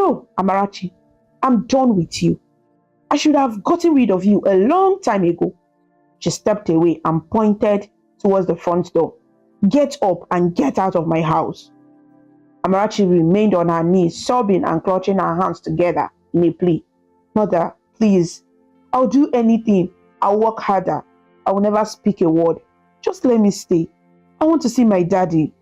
No, Amarachi, I'm done with you. I should have gotten rid of you a long time ago. She stepped away and pointed towards the front door. Get up and get out of my house. Amarachi remained on her knees, sobbing and clutching her hands together in a plea. Mother, please, I'll do anything. I'll work harder. I will never speak a word. Just let me stay. I want to see my daddy.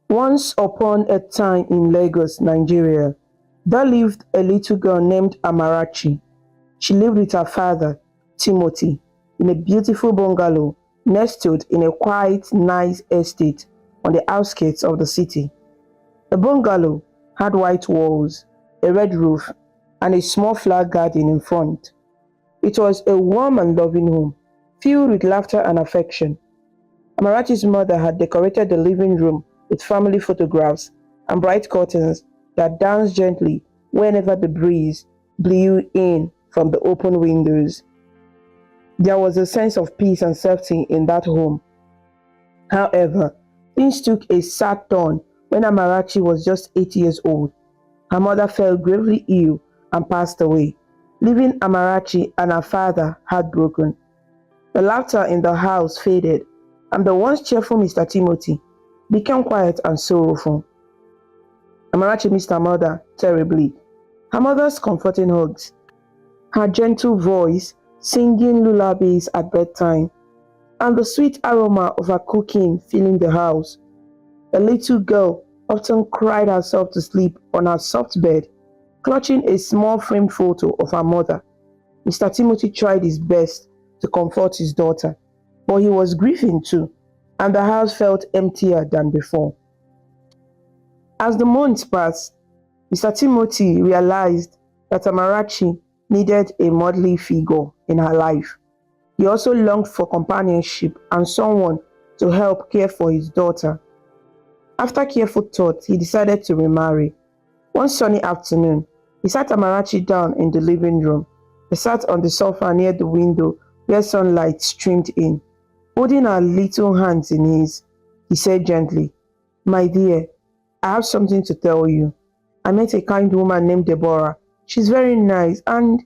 Once upon a time in Lagos, Nigeria, there lived a little girl named Amarachi. She lived with her father, Timothy, in a beautiful bungalow nestled in a quite nice estate on the outskirts of the city. The bungalow had white walls, a red roof, and a small flower garden in front. It was a warm and loving home, filled with laughter and affection. Amarachi's mother had decorated the living room with family photographs and bright curtains that danced gently whenever the breeze blew in from the open windows. There was a sense of peace and safety in that home. However, things took a sad turn when Amarachi was just 8 years old. Her mother fell gravely ill and passed away, leaving Amarachi and her father heartbroken. The laughter in the house faded, and the once cheerful Mr. Timothy became quiet and sorrowful. Amarachi missed her mother terribly. Her mother's comforting hugs, her gentle voice singing lullabies at bedtime, and the sweet aroma of her cooking filling the house. The little girl often cried herself to sleep on her soft bed, clutching a small framed photo of her mother. Mr. Timothy tried his best to comfort his daughter, but he was grieving too, and the house felt emptier than before. As the months passed, Mr. Timothy realized that Amarachi needed a motherly figure in her life. He also longed for companionship and someone to help care for his daughter. After careful thought, he decided to remarry. One sunny afternoon, he sat Amarachi down in the living room. He sat on the sofa near the window where sunlight streamed in. Holding her little hands in his, he said gently, "My dear, I have something to tell you. I met a kind woman named Deborah. She's very nice and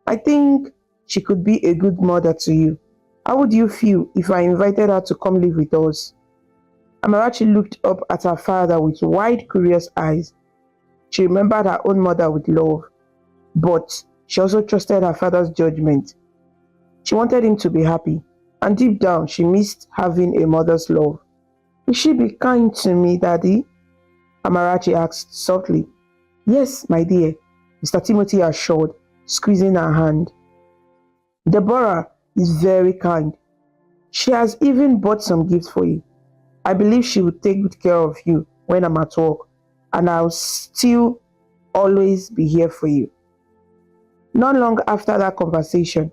I think she could be a good mother to you. How would you feel if I invited her to come live with us?" Amarachi looked up at her father with wide, curious eyes. She remembered her own mother with love, but she also trusted her father's judgment. She wanted him to be happy, and deep down she missed having a mother's love. "Will she be kind to me, Daddy?" Amarachi asked softly. "Yes, my dear," Mr. Timothy assured, squeezing her hand. "Deborah is very kind. She has even bought some gifts for you. I believe she will take good care of you when I'm at work, and I'll still always be here for you." Not long after that conversation,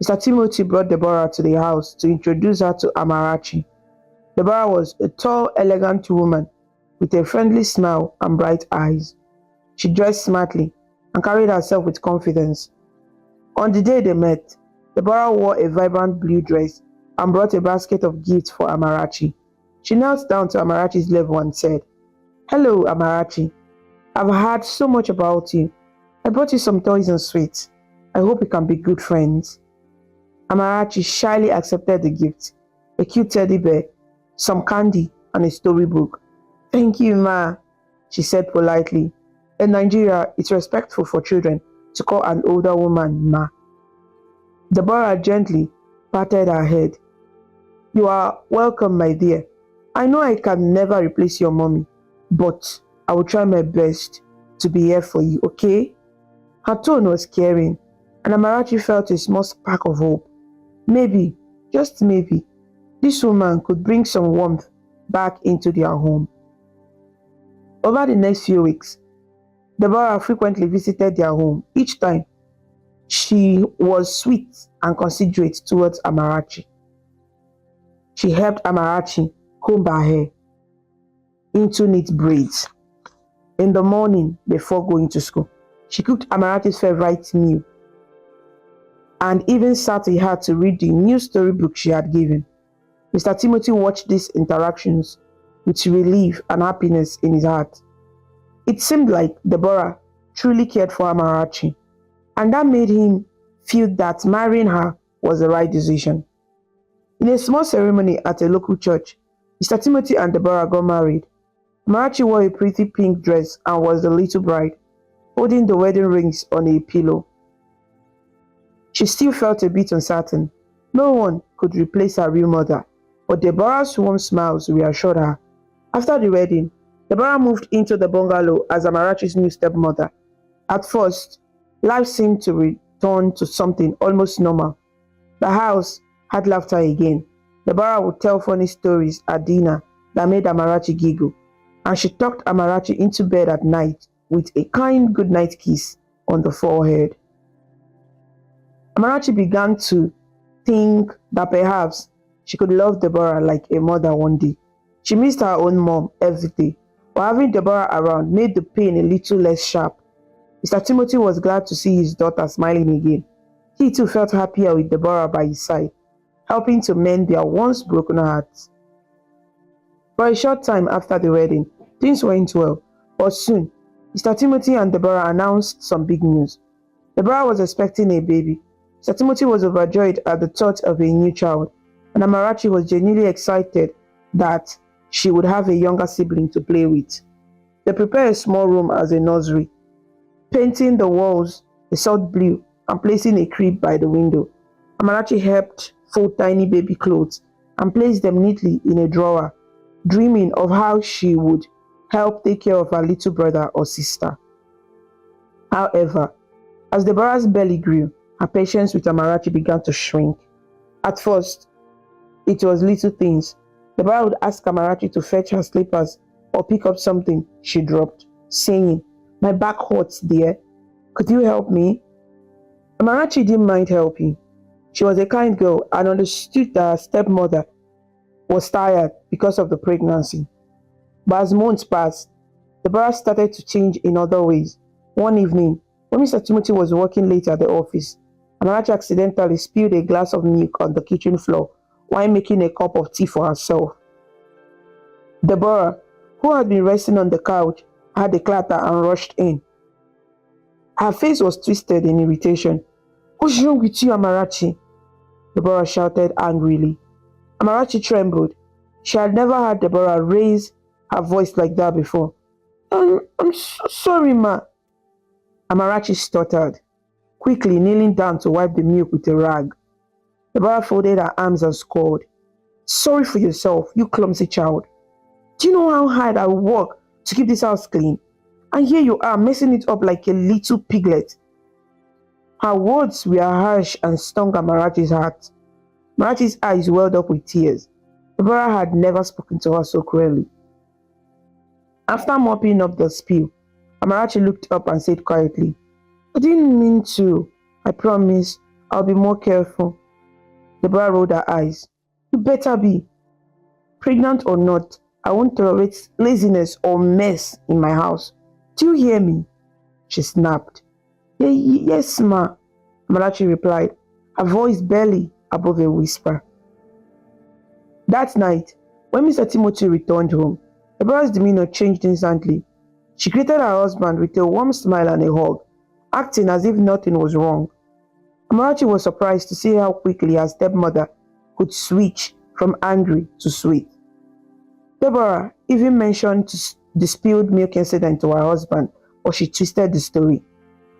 Mr. Timothy brought Deborah to the house to introduce her to Amarachi. Deborah was a tall, elegant woman with a friendly smile and bright eyes. She dressed smartly and carried herself with confidence. On the day they met, Deborah wore a vibrant blue dress and brought a basket of gifts for Amarachi. She knelt down to Amarachi's level and said, "Hello, Amarachi. I've heard so much about you. I brought you some toys and sweets. I hope we can be good friends." Amarachi shyly accepted the gift, a cute teddy bear, some candy, and a storybook. "Thank you, Ma," she said politely. In Nigeria, it's respectful for children to call an older woman Ma. Deborah gently patted her head. "You are welcome, my dear. I know I can never replace your mommy, but I will try my best to be here for you, okay?" Her tone was caring, and Amarachi felt a small spark of hope. Maybe, just maybe, this woman could bring some warmth back into their home. Over the next few weeks, Deborah frequently visited their home. Each time, she was sweet and considerate towards Amarachi. She helped Amarachi comb her hair into neat braids. In the morning, before going to school, she cooked Amarachi's favorite meal and even sat with her to read the new storybook she had given. Mr. Timothy watched these interactions with relief and happiness in his heart. It seemed like Deborah truly cared for Amarachi, and that made him feel that marrying her was the right decision. In a small ceremony at a local church, Mr. Timothy and Deborah got married. Amarachi wore a pretty pink dress and was the little bride, holding the wedding rings on a pillow. She still felt a bit uncertain. No one could replace her real mother, but Deborah's warm smiles reassured her. After the wedding, Deborah moved into the bungalow as Amarachi's new stepmother. At first, life seemed to return to something almost normal. The house had laughter again. Deborah would tell funny stories at dinner that made Amarachi giggle, and she tucked Amarachi into bed at night with a kind goodnight kiss on the forehead. Amarachi began to think that perhaps she could love Deborah like a mother one day. She missed her own mom every day, but having Deborah around made the pain a little less sharp. Mr. Timothy was glad to see his daughter smiling again. He too felt happier with Deborah by his side, helping to mend their once broken hearts. For a short time after the wedding, things went well, but soon, Mr. Timothy and Deborah announced some big news. Deborah was expecting a baby. Mr. Timothy was overjoyed at the thought of a new child, and Amarachi was genuinely excited that she would have a younger sibling to play with. They prepared a small room as a nursery, painting the walls a salt blue and placing a crib by the window. Amarachi helped fold tiny baby clothes and placed them neatly in a drawer, dreaming of how she would help take care of her little brother or sister. However, as Deborah's belly grew, her patience with Amarachi began to shrink. At first, it was little things. Deborah would ask Amarachi to fetch her slippers or pick up something she dropped, saying, "My back hurts, dear. Could you help me?" Amarachi didn't mind helping. She was a kind girl and understood that her stepmother was tired because of the pregnancy. But as months passed, Deborah started to change in other ways. One evening, when Mr. Timothy was working late at the office, Amarachi accidentally spilled a glass of milk on the kitchen floor while making a cup of tea for herself. Deborah, who had been resting on the couch, heard the clatter and rushed in. Her face was twisted in irritation. "What's wrong with you, Amarachi?" Deborah shouted angrily. Amarachi trembled. She had never heard Deborah raise her voice like that before. I'm so sorry, ma." Amarachi stuttered, quickly kneeling down to wipe the milk with a rag. Deborah folded her arms and scolded. "Sorry for yourself, you clumsy child. Do you know how hard I work to keep this house clean? And here you are messing it up like a little piglet." Her words were harsh and stung Amarachi's heart. Amarachi's eyes welled up with tears. Deborah had never spoken to her so cruelly. After mopping up the spill, Amarachi looked up and said quietly, "I didn't mean to. I promise I'll be more careful." Deborah rolled her eyes. "You better be. Pregnant or not, I won't tolerate laziness or mess in my house. Do you hear me?" She snapped. Yes, ma," Amarachi replied, her voice barely above a whisper. That night, when Mr. Timothy returned home, Deborah's demeanor changed instantly. She greeted her husband with a warm smile and a hug, acting as if nothing was wrong. Amarachi was surprised to see how quickly her stepmother could switch from angry to sweet. Deborah even mentioned the spilled milk incident to her husband, but she twisted the story.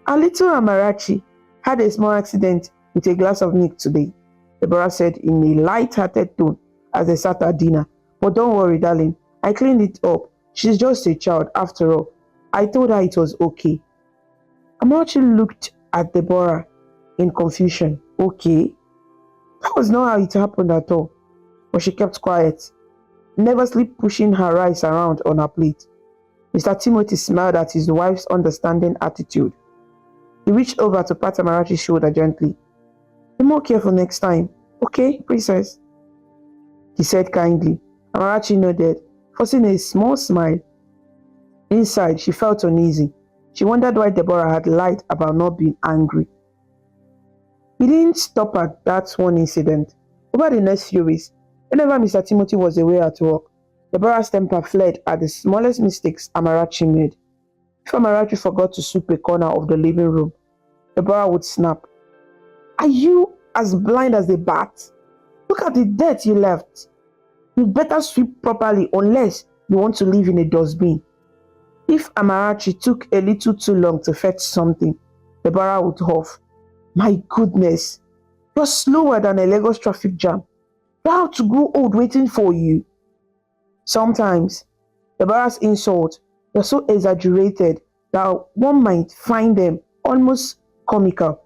"Our little Amarachi had a small accident with a glass of milk today," Deborah said in a light-hearted tone as they sat at dinner. "But don't worry, darling. I cleaned it up. She's just a child, after all. I told her it was okay." Amarachi looked at Deborah in confusion. Okay? That was not how it happened at all. But she kept quiet, nervously pushing her rice around on her plate. Mr. Timothy smiled at his wife's understanding attitude. He reached over to pat Amarachi's shoulder gently. "Be more careful next time, okay, princess?" he said kindly. Amarachi nodded, forcing a small smile. Inside, she felt uneasy. She wondered why Deborah had lied about not being angry. He didn't stop at that one incident. Over the next few weeks, Whenever Mr. Timothy was away at work, Deborah's temper fled at the smallest mistakes Amarachi made. If Amarachi forgot to sweep a corner of the living room, Deborah would snap. Are you as blind as a bat? Look at the dirt you left. You'd better sweep properly unless you want to live in a dustbin. If Amarachi took a little too long to fetch something, Deborah would huff. My goodness, you're slower than a Lagos traffic jam. You have to grow old waiting for you. Sometimes, Deborah's insults were so exaggerated that one might find them almost comical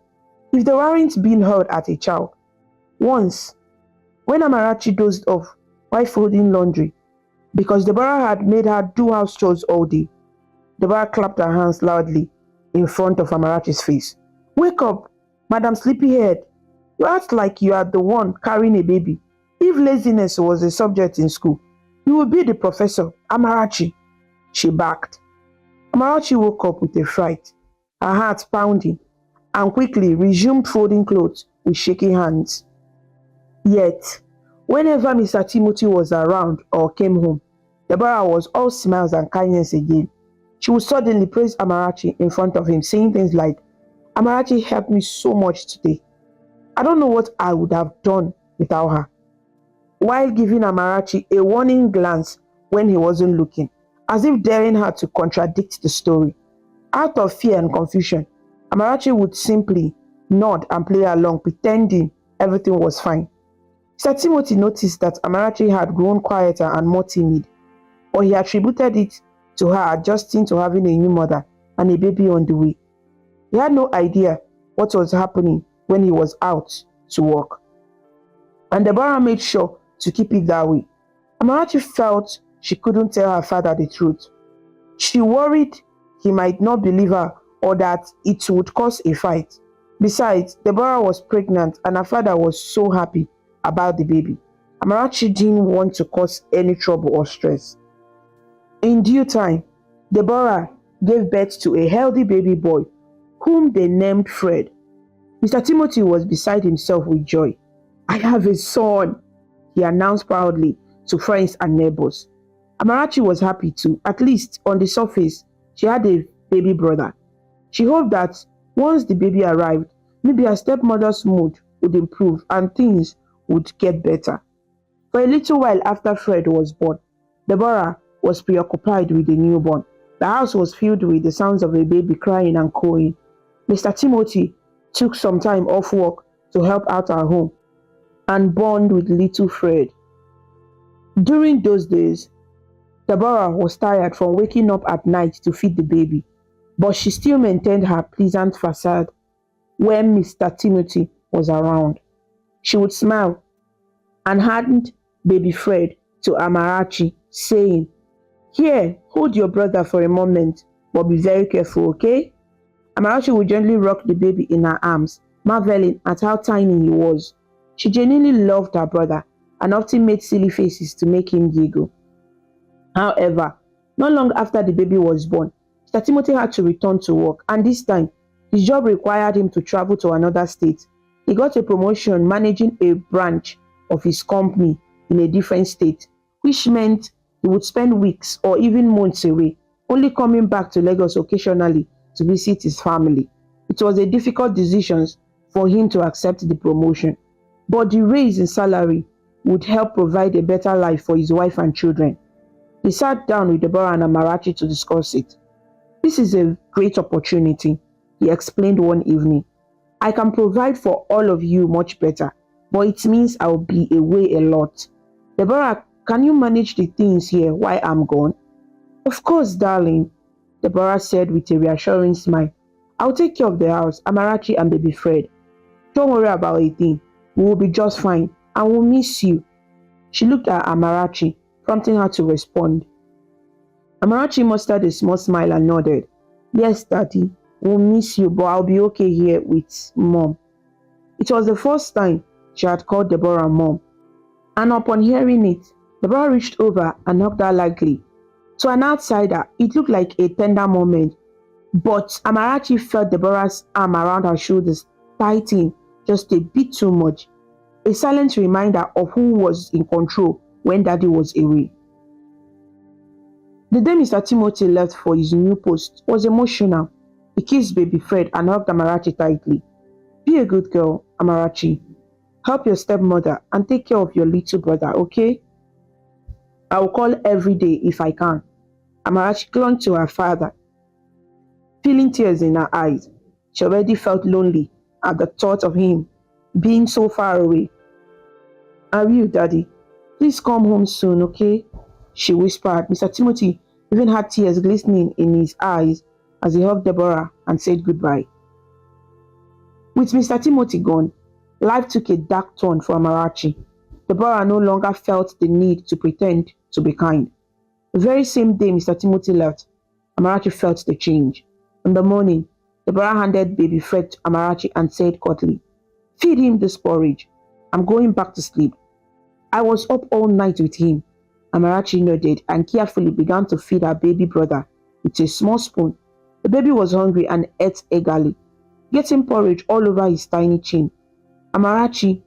if they weren't being hurled at a child. Once, when Amarachi dozed off while folding laundry, because Deborah had made her do house chores all day, Deborah clapped her hands loudly in front of Amarachi's face. Wake up, Madam Sleepyhead. You act like you are the one carrying a baby. If laziness was a subject in school, you would be the professor, Amarachi. She barked. Amarachi woke up with a fright, her heart pounding, and quickly resumed folding clothes with shaky hands. Yet, whenever Mr. Timothy was around or came home, Deborah was all smiles and kindness again. She would suddenly praise Amarachi in front of him, saying things like, Amarachi helped me so much today. I don't know what I would have done without her. While giving Amarachi a warning glance when he wasn't looking, as if daring her to contradict the story. Out of fear and confusion, Amarachi would simply nod and play along, pretending everything was fine. Sir Timothy noticed that Amarachi had grown quieter and more timid, but he attributed it to her adjusting to having a new mother and a baby on the way. He had no idea what was happening when he was out to work. And Deborah made sure to keep it that way. Amarachi felt she couldn't tell her father the truth. She worried he might not believe her or that it would cause a fight. Besides, Deborah was pregnant and her father was so happy about the baby. Amarachi didn't want to cause any trouble or stress. In due time, Deborah gave birth to a healthy baby boy whom they named Fred. Mr. Timothy was beside himself with joy. I have a son, he announced proudly to friends and neighbors. Amarachi was happy too. At least on the surface, she had a baby brother. She hoped that once the baby arrived, maybe her stepmother's mood would improve and things would get better. For a little while after Fred was born, Deborah was preoccupied with the newborn. The house was filled with the sounds of a baby crying and cooing. Mr. Timothy took some time off work to help out at home and bond with little Fred. During those days, Deborah was tired from waking up at night to feed the baby, but she still maintained her pleasant facade when Mr. Timothy was around. She would smile and hand baby Fred to Amarachi, saying, Here, hold your brother for a moment, but be very careful, okay? Amarachi would gently rock the baby in her arms, marveling at how tiny he was. She genuinely loved her brother and often made silly faces to make him giggle. However, not long after the baby was born, Mr. Timothy had to return to work, and this time, his job required him to travel to another state. He got a promotion managing a branch of his company in a different state, which meant he would spend weeks or even months away, only coming back to Lagos occasionally to visit his family. It was a difficult decision for him to accept the promotion, but the raise in salary would help provide a better life for his wife and children. He sat down with Deborah and Amarachi to discuss it. This is a great opportunity, he explained one evening. I can provide for all of you much better, but it means I'll be away a lot. Deborah, can you manage the things here while I'm gone? Of course, darling, Deborah said with a reassuring smile. I'll take care of the house, Amarachi and baby Fred. Don't worry about a thing. We will be just fine, and we'll miss you. She looked at Amarachi, prompting her to respond. Amarachi mustered a small smile and nodded. Yes, Daddy, we'll miss you, but I'll be okay here with Mom. It was the first time she had called Deborah Mom, and upon hearing it, Deborah reached over and hugged her lightly. To an outsider, it looked like a tender moment, but Amarachi felt Deborah's arm around her shoulders tighten just a bit too much. a silent reminder of who was in control when daddy was away. The day Mr. Timothy left for his new post was emotional. He kissed baby Fred and hugged Amarachi tightly. Be a good girl, Amarachi. Help your stepmother and take care of your little brother, okay? I will call every day if I can. Amarachi clung to her father, feeling tears in her eyes. She already felt lonely at the thought of him being so far away. Are you, Daddy? Please come home soon, okay? She whispered. Mr. Timothy even had tears glistening in his eyes as he hugged Deborah and said goodbye. With Mr. Timothy gone, life took a dark turn for Amarachi. Deborah no longer felt the need to pretend to be kind. The very same day Mr. Timothy left, Amarachi felt the change. In the morning, Deborah handed baby Fred to Amarachi and said curtly, Feed him this porridge. I'm going back to sleep. I was up all night with him. Amarachi nodded and carefully began to feed her baby brother with a small spoon. The baby was hungry and ate eagerly, getting porridge all over his tiny chin. Amarachi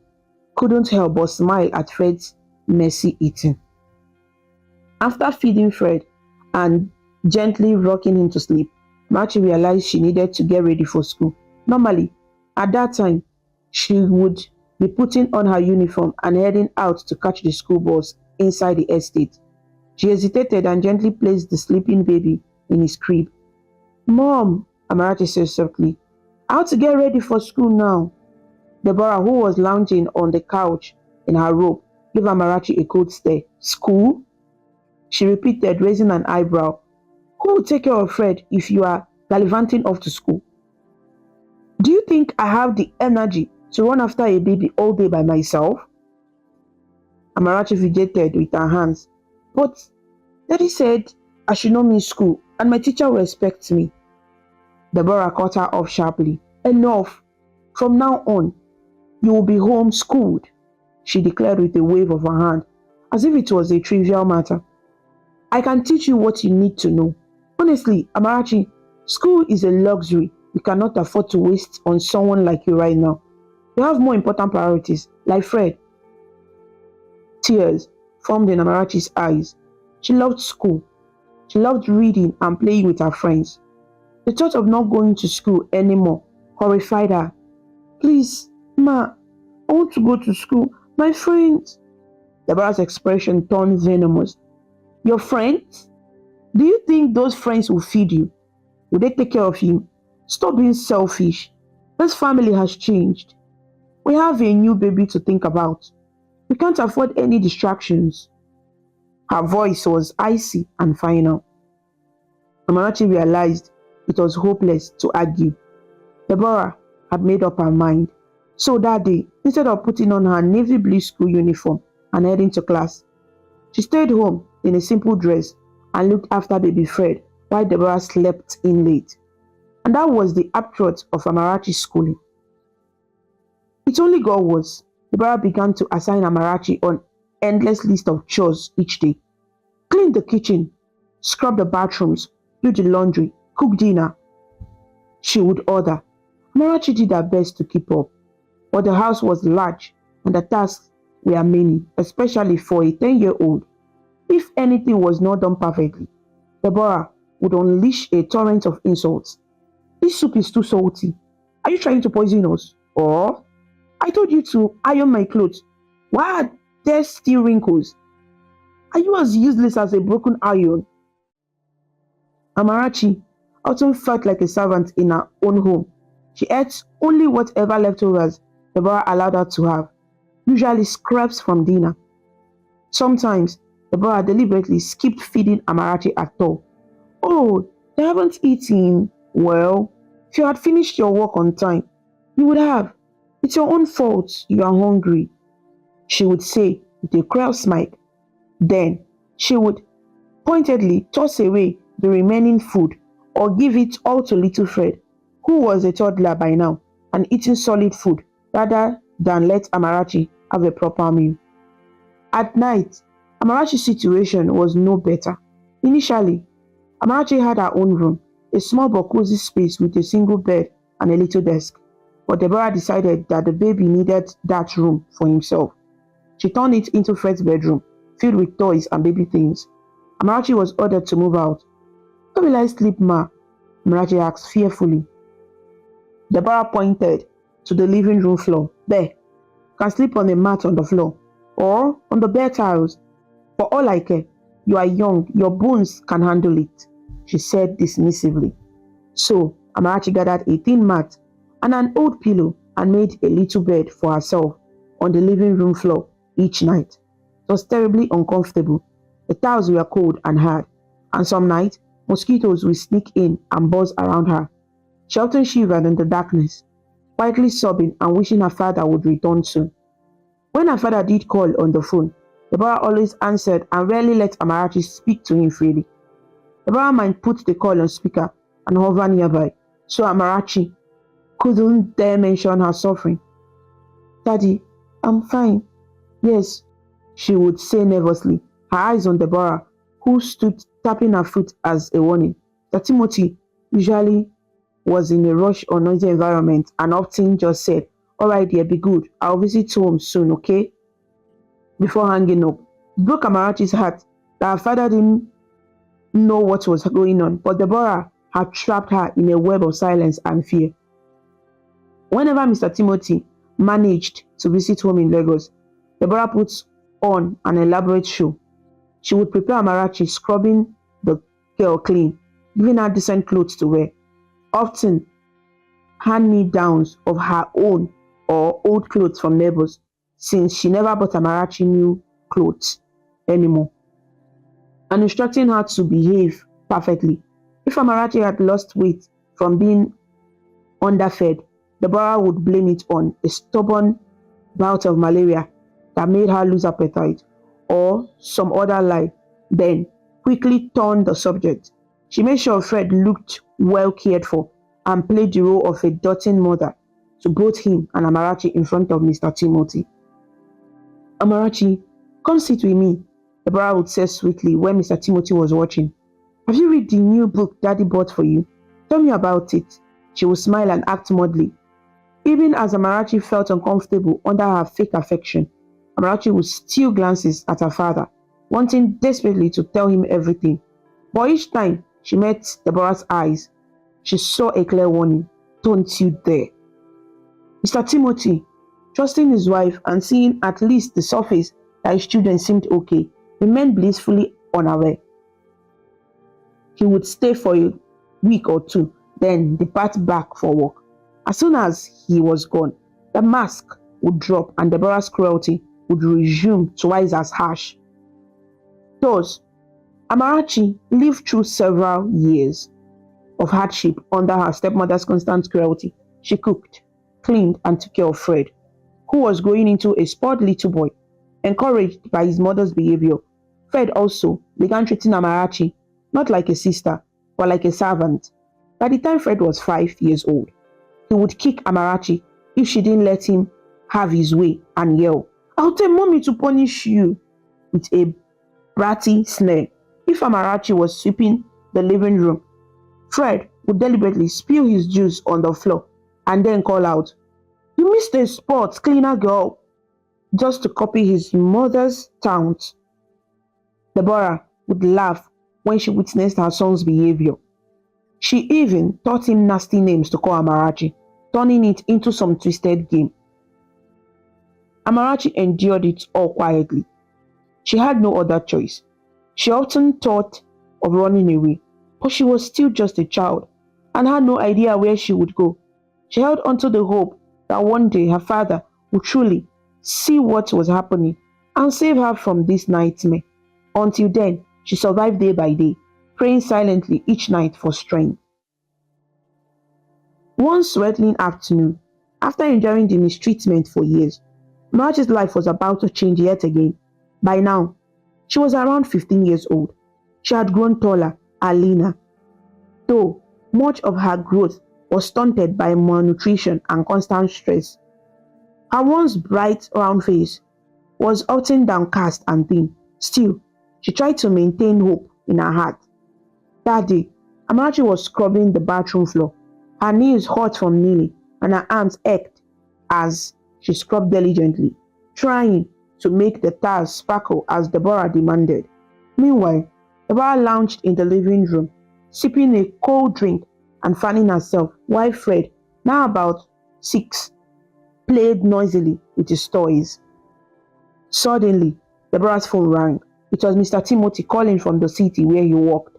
couldn't help but smile at Fred's messy eating. After feeding Fred and gently rocking him to sleep, Amarachi realized she needed to get ready for school. Normally, at that time, she would be putting on her uniform and heading out to catch the school bus inside the estate. She hesitated and gently placed the sleeping baby in his crib. Mom, Amarachi said softly, I have to get ready for school now. Deborah, who was lounging on the couch in her robe, gave Amarachi a cold stare. School? She repeated, raising an eyebrow. Who will take care of Fred if you are gallivanting off to school? Do you think I have the energy to run after a baby all day by myself? Amarachi fidgeted with her hands. But Daddy said I should not miss school and my teacher will respect me. Deborah cut her off sharply. Enough. From now on, you will be homeschooled, she declared with a wave of her hand, as if it was a trivial matter. I can teach you what you need to know. Honestly, Amarachi, school is a luxury you cannot afford to waste on someone like you right now. You have more important priorities, like Fred. Tears formed in Amarachi's eyes. She loved school. She loved reading and playing with her friends. The thought of not going to school anymore horrified her. Please, Ma, I want to go to school. My friends. Deborah's expression turned venomous. Your friends? Do you think those friends will feed you? Will they take care of you? Stop being selfish. This family has changed. We have a new baby to think about. We can't afford any distractions. Her voice was icy and final. Amarachi realized it was hopeless to argue. Deborah had made up her mind. So that day, instead of putting on her navy blue school uniform and heading to class, she stayed home in a simple dress and looked after baby Fred while Deborah slept in late. And that was the upshot of Amarachi's schooling. It only got worse. Deborah began to assign Amarachi an endless list of chores each day. Clean the kitchen, scrub the bathrooms, do the laundry, cook dinner, she would order. Amarachi did her best to keep up, but the house was large and the tasks were many, especially for a 10-year-old. If anything was not done perfectly, Deborah would unleash a torrent of insults. This soup is too salty. Are you trying to poison us? Or, I told you to iron my clothes. Why are there still wrinkles? Are you as useless as a broken iron? Amarachi often felt like a servant in her own home. She ate only whatever leftovers Deborah allowed her to have, usually scraps from dinner. Sometimes, Deborah deliberately skipped feeding Amarachi at all. Oh, they haven't eaten. Well, if you had finished your work on time, you would have. It's your own fault you are hungry, she would say with a cruel smile. Then, she would pointedly toss away the remaining food or give it all to little Fred, who was a toddler by now and eating solid food rather than let Amarachi have a proper meal. At night, Amarachi's situation was no better. Initially, Amarachi had her own room, a small but cozy space with a single bed and a little desk. but Deborah decided that the baby needed that room for himself. She turned it into Fred's bedroom, filled with toys and baby things. Amarachi was ordered to move out. "Where will I sleep, ma?" Amarachi asked fearfully. Deborah pointed to the living room floor. "There, you can sleep on a mat on the floor, or on the bare tiles. For all I care, you are young, your bones can handle it," she said dismissively. So Amarachi gathered a thin mat and an old pillow and made a little bed for herself on the living room floor each night. It was terribly uncomfortable. The tiles were cold and hard, and some nights mosquitoes would sneak in and buzz around her. She often shivered in the darkness, quietly sobbing and wishing her father would return soon. When her father did call on the phone, Deborah always answered and rarely let Amarachi speak to him freely. Deborah might put the call on speaker and hover nearby, so Amarachi couldn't dare mention her suffering. "Daddy, I'm fine." "Yes," she would say nervously, her eyes on Deborah, who stood tapping her foot as a warning. That Timothy usually was in a rush or noisy environment and often just said, "All right, dear, be good. I'll visit home soon, okay?" before hanging up. It broke Amarachi's heart that her father didn't know what was going on, but Deborah had trapped her in a web of silence and fear. Whenever Mr. Timothy managed to visit home in Lagos, Deborah put on an elaborate show. She would prepare Amarachi, scrubbing the girl clean, giving her decent clothes to wear, often hand-me-downs of her own or old clothes from neighbors, since she never bought Amarachi new clothes anymore, and instructing her to behave perfectly. If Amarachi had lost weight from being underfed, Deborah would blame it on a stubborn bout of malaria that made her lose appetite, or some other lie, then quickly turned the subject. She made sure Fred looked well cared for and played the role of a doting mother to both him and Amarachi in front of Mr. Timothy. "Amarachi, come sit with me," Deborah would say sweetly when Mr. Timothy was watching. "Have you read the new book Daddy bought for you? Tell me about it." She would smile and act moodily. Even as Amarachi felt uncomfortable under her fake affection, Amarachi would steal glances at her father, wanting desperately to tell him everything. But each time she met Deborah's eyes, she saw a clear warning. "Don't you dare." Mr. Timothy, trusting his wife and seeing at least the surface that his children seemed okay, remained blissfully unaware. He would stay for a week or two, then depart back for work. As soon as he was gone, the mask would drop and Deborah's cruelty would resume twice as harsh. Thus, Amarachi lived through several years of hardship under her stepmother's constant cruelty. She cooked, cleaned, and took care of Fred, who was growing into a spoiled little boy. Encouraged by his mother's behavior, Fred also began treating Amarachi not like a sister, but like a servant. By the time Fred was 5 years old, he would kick Amarachi if she didn't let him have his way and yell, "I'll tell mommy to punish you," with a bratty sneer. If Amarachi was sweeping the living room, Fred would deliberately spill his juice on the floor and then call out, "You missed a spot, cleaner girl," just to copy his mother's taunt. Deborah would laugh when she witnessed her son's behavior. She even taught him nasty names to call Amarachi, turning it into some twisted game. Amarachi endured it all quietly. She had no other choice. She often thought of running away, but she was still just a child and had no idea where she would go. She held onto the hope that one day her father would truly see what was happening and save her from this nightmare. Until then, she survived day by day, praying silently each night for strength. One sweltering afternoon, after enduring the mistreatment for years, Marge's life was about to change yet again. By now, she was around 15 years old. She had grown taller and leaner, though much of her growth was stunted by malnutrition and constant stress. Her once bright, round face was often downcast and thin. Still, she tried to maintain hope in her heart. That day, Amarachi was scrubbing the bathroom floor, her nails hot from kneeling, and her arms ached as she scrubbed diligently, trying to make the tiles sparkle as Deborah demanded. Meanwhile, Deborah lounged in the living room, sipping a cold drink and fanning herself, while Fred, now about 6, played noisily with his toys. Suddenly, Deborah's phone rang. It was Mr. Timothy calling from the city where he worked.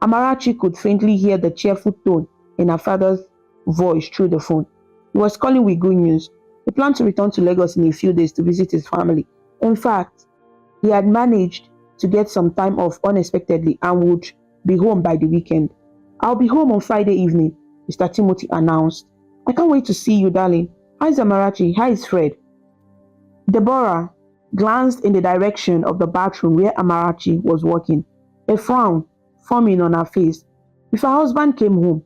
Amarachi could faintly hear the cheerful tone in her father's voice through the phone. He was calling with good news. He planned to return to Lagos in a few days to visit his family. In fact, he had managed to get some time off unexpectedly and would be home by the weekend. "I'll be home on Friday evening," Mr. Timothy announced. "I can't wait to see you, darling. Hi, Amarachi. Hi, Fred." Deborah glanced in the direction of the bathroom where Amarachi was working, a frown forming on her face. If her husband came home,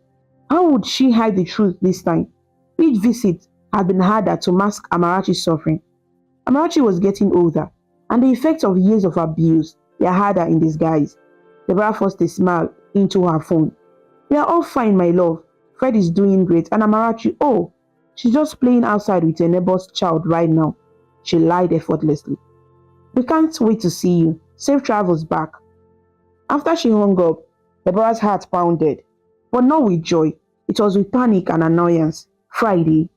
how would she hide the truth this time? Each visit had been harder to mask Amarachi's suffering. Amarachi was getting older, and the effects of years of abuse were harder in disguise. Deborah forced a smile into her phone. "We are all fine, my love. Fred is doing great, and Amarachi, oh, she's just playing outside with a neighbor's child right now," she lied effortlessly. "We can't wait to see you. Safe travels back." After she hung up, Deborah's heart pounded, but not with joy. It was with panic and annoyance. Friday?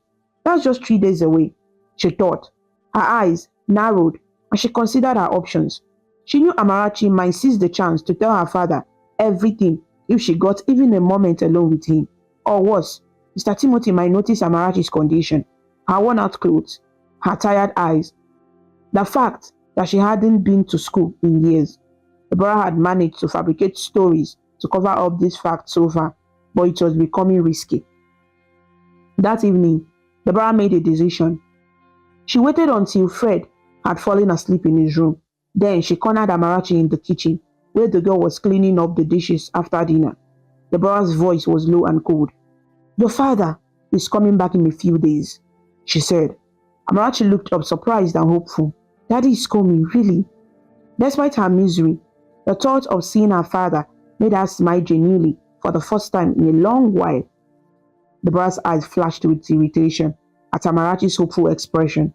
That's just 3 days away, she thought. Her eyes narrowed and she considered her options. She knew Amarachi might seize the chance to tell her father everything if she got even a moment alone with him. Or worse, Mr. Timothy might notice Amarachi's condition, her worn-out clothes, her tired eyes, the fact that she hadn't been to school in years. Deborah had managed to fabricate stories to cover up this fact so far, but it was becoming risky. That evening, Deborah made a decision. She waited until Fred had fallen asleep in his room. Then she cornered Amarachi in the kitchen, where the girl was cleaning up the dishes after dinner. Deborah's voice was low and cold. "Your father is coming back in a few days," she said. Amarachi looked up surprised and hopeful. "Daddy is coming, really?" Despite her misery, the thought of seeing her father made her smile genuinely for the first time in a long while. Deborah's eyes flashed with irritation at Amarachi's hopeful expression.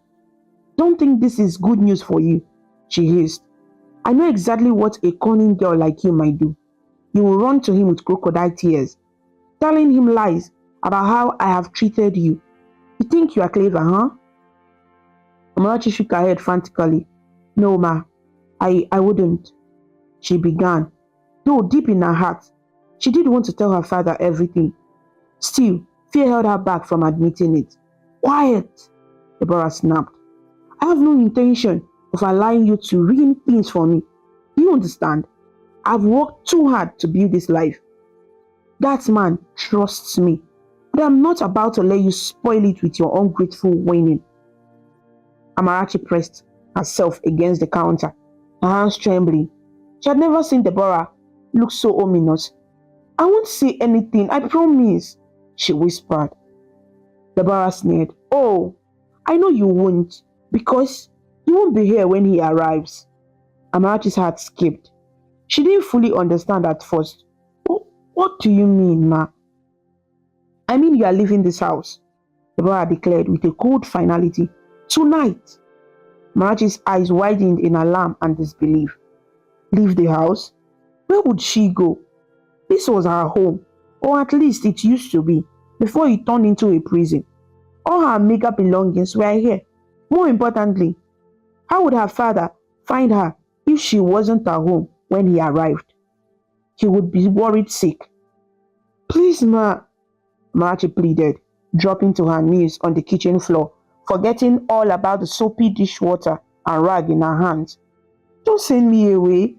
"Don't think this is good news for you," she hissed. "I know exactly what a cunning girl like you might do. You will run to him with crocodile tears, telling him lies about how I have treated you. You think you are clever, huh?" Amarachi shook her head frantically. "No, ma, I wouldn't," she began, though deep in her heart, she did want to tell her father everything. Still, fear held her back from admitting it. "Quiet," Deborah snapped. "I have no intention of allowing you to ruin things for me. Do you understand? I've worked too hard to build this life. That man trusts me, but I'm not about to let you spoil it with your ungrateful whining." Amarachi pressed herself against the counter, her hands trembling. She had never seen Deborah look so ominous. "I won't say anything, I promise," she whispered. Deborah sneered. "Oh, I know you won't, because you won't be here when he arrives." Amarachi's heart skipped. She didn't fully understand at first. What do you mean, ma?" "I mean you are leaving this house," Deborah declared with a cold finality. "Tonight." Amarachi's eyes widened in alarm and disbelief. Leave the house? Where would she go? This was her home, or at least it used to be, before it turned into a prison. All her meager belongings were here. More importantly, how would her father find her if she wasn't at home when he arrived? He would be worried sick. "Please, ma," Marchi pleaded, dropping to her knees on the kitchen floor, forgetting all about the soapy dishwater and rag in her hands. "Don't send me away.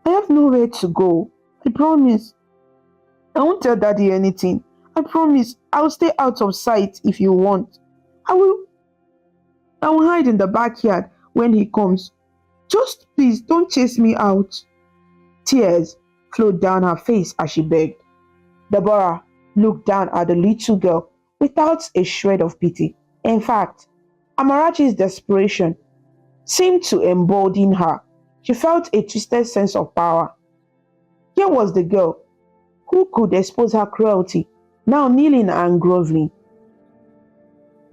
I have nowhere to go. I promise. I won't tell Daddy anything. I promise. I'll stay out of sight if you want. I will hide in the backyard when he comes. Just please don't chase me out." Tears flowed down her face as she begged. Deborah looked down at the little girl without a shred of pity. In fact, Amarachi's desperation seemed to embolden her. She felt a twisted sense of power. Here was the girl who could expose her cruelty, now kneeling and groveling.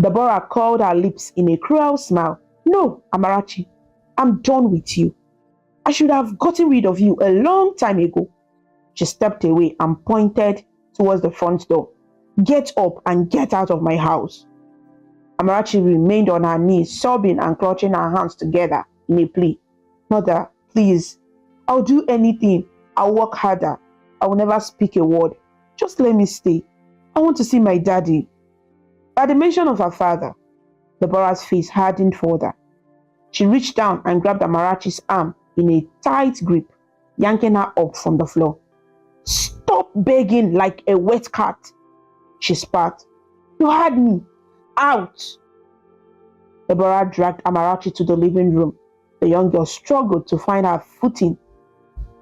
Deborah curled her lips in a cruel smile. No, Amarachi, I'm done with you. I should have gotten rid of you a long time ago. She stepped away and pointed towards the front door. Get up and get out of my house. Amarachi remained on her knees, sobbing and clutching her hands together in a plea. Mother, please, I'll do anything. I'll work harder. I will never speak a word. Just let me stay. I want to see my daddy. At the mention of her father, Deborah's face hardened further. She reached down and grabbed Amarachi's arm in a tight grip, yanking her up from the floor. Stop begging like a wet cat, she spat. You had me. Out! Deborah dragged Amarachi to the living room. The young girl struggled to find her footing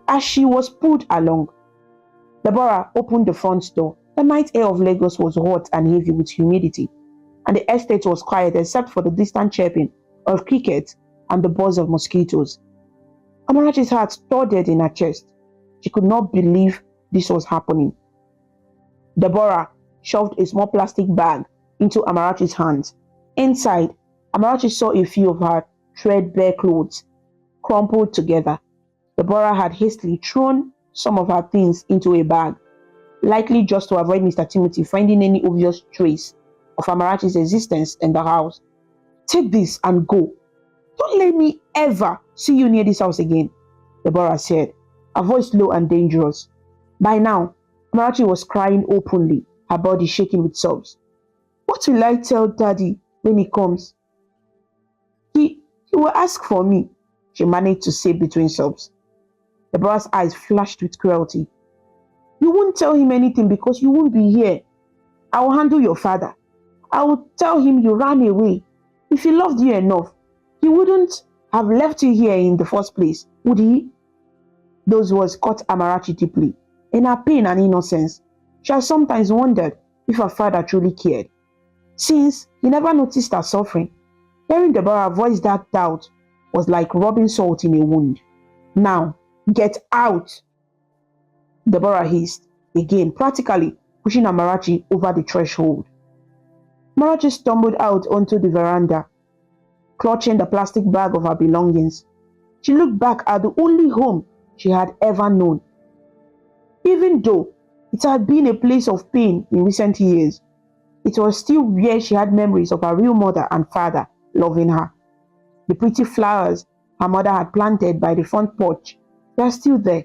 as she was pulled along. Deborah opened the front door. The night air of Lagos was hot and heavy with humidity, and the estate was quiet except for the distant chirping of crickets and the buzz of mosquitoes. Amarachi's heart thudded in her chest. She could not believe this was happening. Deborah shoved a small plastic bag into Amarachi's hands. Inside, Amarachi saw a few of her threadbare clothes crumpled together. Deborah had hastily thrown some of her things into a bag, likely just to avoid Mr. Timothy finding any obvious trace of Amarachi's existence in the house. Take this and go. Don't let me ever see you near this house again, Deborah said, her voice low and dangerous. By now, Amarachi was crying openly, her body shaking with sobs. What will I tell Daddy when he comes? He will ask for me, she managed to say between sobs. Deborah's eyes flashed with cruelty. You won't tell him anything because you won't be here. I will handle your father. I will tell him you ran away. If he loved you enough, he wouldn't have left you here in the first place, would he? Those words cut Amarachi deeply. In her pain and innocence, she had sometimes wondered if her father truly cared, since he never noticed her suffering. Hearing Deborah voice that doubt was like rubbing salt in a wound. Now, get out! Deborah hissed, again practically pushing Amarachi over the threshold. Amarachi stumbled out onto the veranda, clutching the plastic bag of her belongings. She looked back at the only home she had ever known. Even though it had been a place of pain in recent years, it was still where she had memories of her real mother and father loving her. The pretty flowers her mother had planted by the front porch were still there,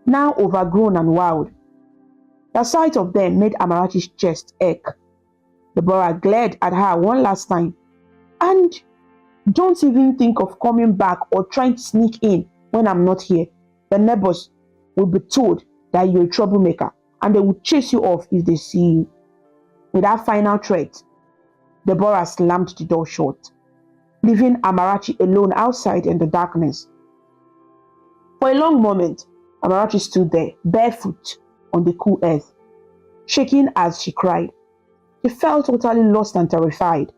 now overgrown and wild. The sight of them made Amarachi's chest ache. Deborah glared at her one last time. And don't even think of coming back or trying to sneak in when I'm not here. The neighbors will be told that you're a troublemaker and they will chase you off if they see you. With that final threat, Deborah slammed the door shut, leaving Amarachi alone outside in the darkness. For a long moment, Amarachi stood there, barefoot on the cool earth, shaking as she cried. She felt totally lost and terrified.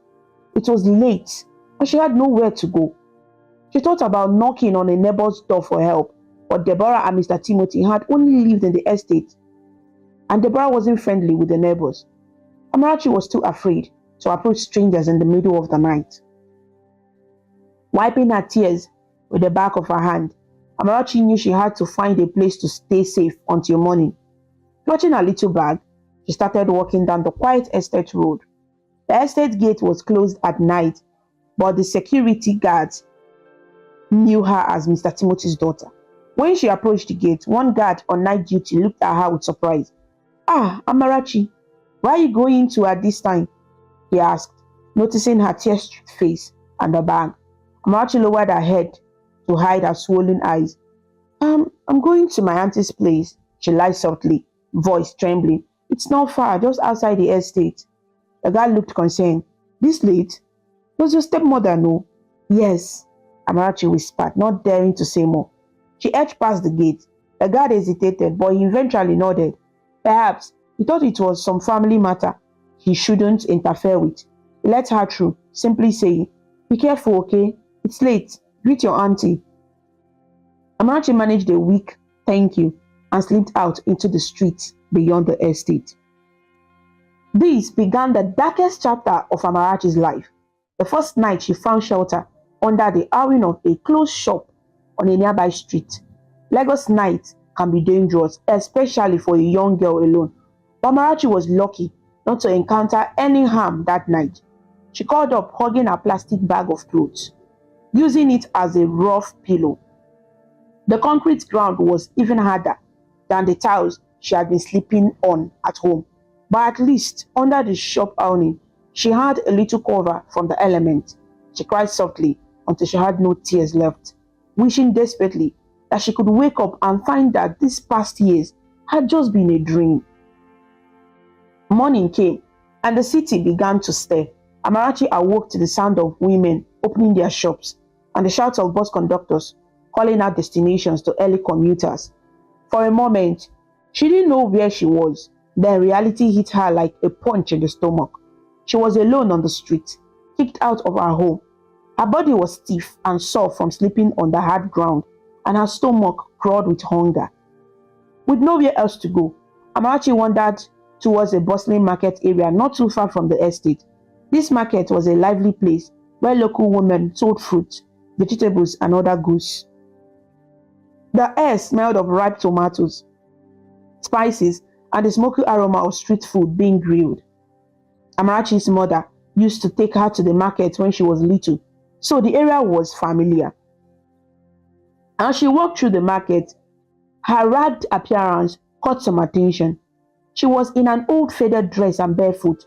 It was late, and she had nowhere to go. She thought about knocking on a neighbor's door for help, but Deborah and Mr. Timothy had only lived in the estate, and Deborah wasn't friendly with the neighbors. Amarachi was too afraid to approach strangers in the middle of the night. Wiping her tears with the back of her hand, Amarachi knew she had to find a place to stay safe until morning. Clutching her little bag, she started walking down the quiet estate road. The estate gate was closed at night, but the security guards knew her as Mr. Timothy's daughter. When she approached the gate, one guard on night duty looked at her with surprise. Ah, Amarachi, why are you going to at this time? He asked, noticing her tear-streaked face and the bag. Amarachi lowered her head to hide her swollen eyes. I'm going to my auntie's place, she lied softly, voice trembling. It's not far, just outside the estate. The guard looked concerned. This late? Does your stepmother know? Yes, Amarachi whispered, not daring to say more. She edged past the gate. The guard hesitated, but he eventually nodded. Perhaps he thought it was some family matter he shouldn't interfere with. He let her through, simply saying, Be careful, okay? It's late. Greet your auntie. Amarachi managed a weak thank you and slipped out into the street beyond the estate. This began the darkest chapter of Amarachi's life. The first night she found shelter under the awning of a closed shop on a nearby street. Lagos nights can be dangerous, especially for a young girl alone. But Amarachi was lucky not to encounter any harm that night. She curled up hugging her plastic bag of clothes, using it as a rough pillow. The concrete ground was even harder than the tiles she had been sleeping on at home. But at least under the shop awning, she had a little cover from the elements. She cried softly until she had no tears left, wishing desperately that she could wake up and find that these past years had just been a dream. Morning came, and the city began to stir. Amarachi awoke to the sound of women opening their shops and the shouts of bus conductors calling out destinations to early commuters. For a moment, she didn't know where she was. Then reality hit her like a punch in the stomach. She was alone on the street, kicked out of her home. Her body was stiff and sore from sleeping on the hard ground, and her stomach crawled with hunger. With nowhere else to go, Amarachi wandered towards a bustling market area not too far from the estate. This market was a lively place where local women sold fruit, vegetables, and other goods. The air smelled of ripe tomatoes, spices, and the smoky aroma of street food being grilled. Amarachi's mother used to take her to the market when she was little, so the area was familiar. As she walked through the market, her ragged appearance caught some attention. She was in an old faded dress and barefoot.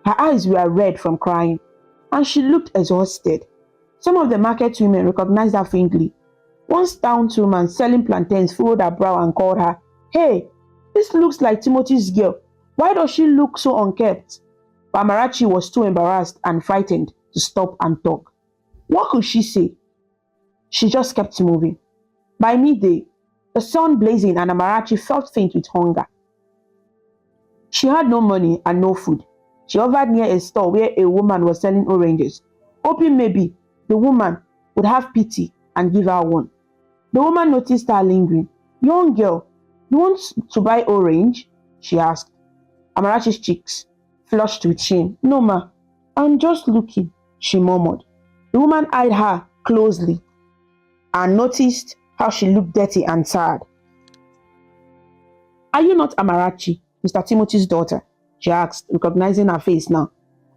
Her eyes were red from crying, and she looked exhausted. Some of the market women recognized her faintly. One stout woman selling plantains furrowed her brow and called her, "Hey, this looks like Timothy's girl. Why does she look so unkempt?" But Amarachi was too embarrassed and frightened to stop and talk. What could she say? She just kept moving. By midday, the sun blazing and Amarachi felt faint with hunger. She had no money and no food. She hovered near a store where a woman was selling oranges, hoping maybe the woman would have pity and give her one. The woman noticed her lingering. "Young girl, you want to buy orange?" she asked. Amarachi's cheeks flushed with shame. "No, ma, I'm just looking," she murmured. The woman eyed her closely and noticed how she looked dirty and sad. "Are you not Amarachi, Mr. Timothy's daughter?" she asked, recognizing her face now.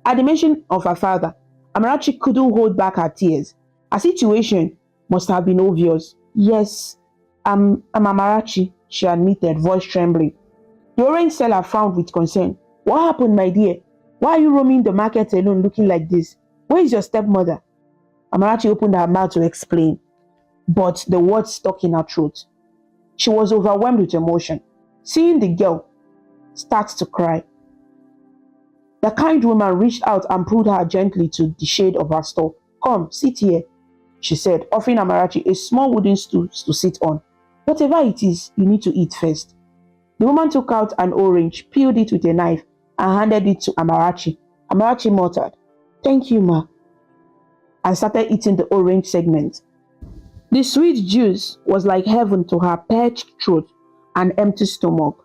At the mention of her father, Amarachi couldn't hold back her tears. Her situation must have been obvious. "Yes, I'm Amarachi," she admitted, voice trembling. The orange seller frowned with concern. "What happened, my dear? Why are you roaming the market alone looking like this? Where is your stepmother?" Amarachi opened her mouth to explain, but the words stuck in her throat. She was overwhelmed with emotion. Seeing the girl start to cry, the kind woman reached out and pulled her gently to the shade of her store. "Come, sit here," she said, offering Amarachi a small wooden stool to sit on. "Whatever it is, you need to eat first." The woman took out an orange, peeled it with a knife, and handed it to Amarachi. Amarachi muttered, "Thank you, ma," and started eating the orange segment. The sweet juice was like heaven to her parched throat and empty stomach.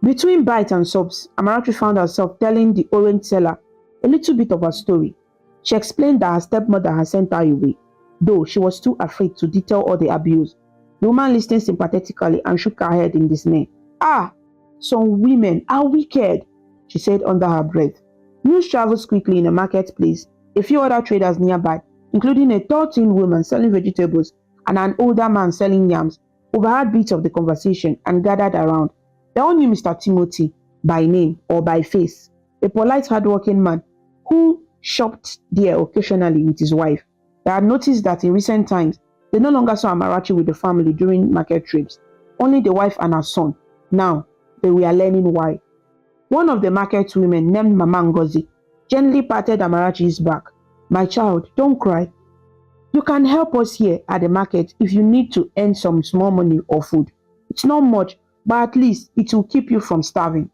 Between bites and sobs, Amarachi found herself telling the orange seller a little bit of her story. She explained that her stepmother had sent her away, though she was too afraid to detail all the abuse. The woman listened sympathetically and shook her head in dismay. "Ah, some women are wicked," she said under her breath. News travels quickly in the marketplace. A few other traders nearby, including a tall thin woman selling vegetables and an older man selling yams, overheard bits of the conversation and gathered around. They all knew Mr. Timothy by name or by face, a polite, hardworking man who shopped there occasionally with his wife. They had noticed that in recent times, they no longer saw Amarachi with the family during market trips, only the wife and her son. Now, they were learning why. One of the market women, named Mama Ngozi, gently patted Amarachi's back. "My child, don't cry. You can help us here at the market if you need to earn some small money or food. It's not much, but at least it will keep you from starving."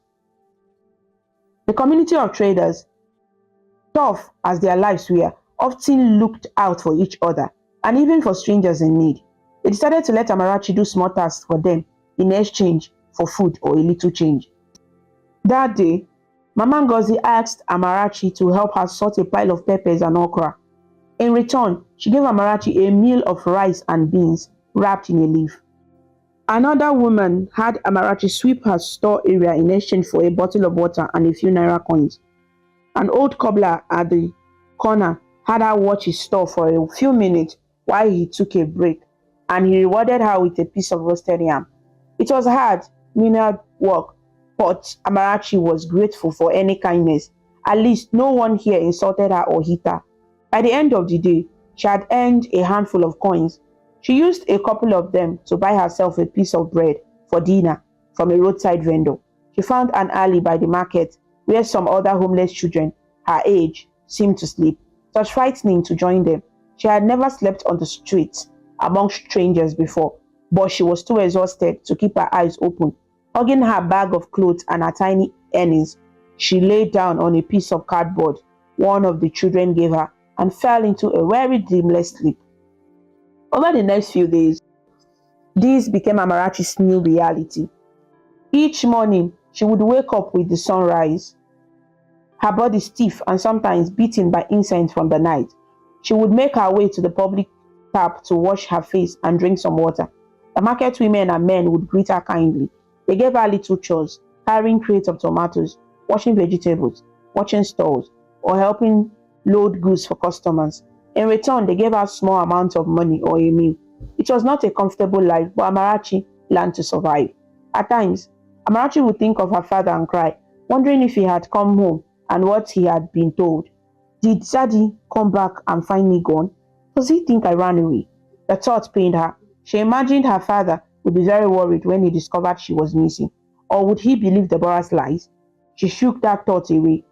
The community of traders, tough as their lives were, often looked out for each other and even for strangers in need. They decided to let Amarachi do small tasks for them in exchange for food or a little change. That day, Mama Ngozi asked Amarachi to help her sort a pile of peppers and okra. In return, she gave Amarachi a meal of rice and beans wrapped in a leaf. Another woman had Amarachi sweep her store area in exchange for a bottle of water and a few naira coins. An old cobbler at the corner had her watch his store for a few minutes while he took a break, and he rewarded her with a piece of roasted yam. It was hard, menial work, but Amarachi was grateful for any kindness. At least no one here insulted her or hit her. By the end of the day, she had earned a handful of coins. She used a couple of them to buy herself a piece of bread for dinner from a roadside vendor. She found an alley by the market where some other homeless children her age seemed to sleep. It was frightening to join them. She had never slept on the streets among strangers before, but she was too exhausted to keep her eyes open. Hugging her bag of clothes and her tiny earnings, she lay down on a piece of cardboard one of the children gave her and fell into a very dreamless sleep. Over the next few days, this became Amarachi's new reality. Each morning, she would wake up with the sunrise, her body stiff and sometimes beaten by incense from the night. She would make her way to the public tap to wash her face and drink some water. The market women and men would greet her kindly. They gave her little chores, carrying crates of tomatoes, washing vegetables, watching stalls, or helping load goods for customers. In return, they gave her small amounts of money or a meal. It was not a comfortable life, but Amarachi learned to survive. At times, Amarachi would think of her father and cry, wondering if he had come home and what he had been told. Did Daddy come back and find me gone? Does he think I ran away? The thought pained her. She imagined her father would be very worried when he discovered she was missing. Or would he believe Deborah's lies? She shook that thought away.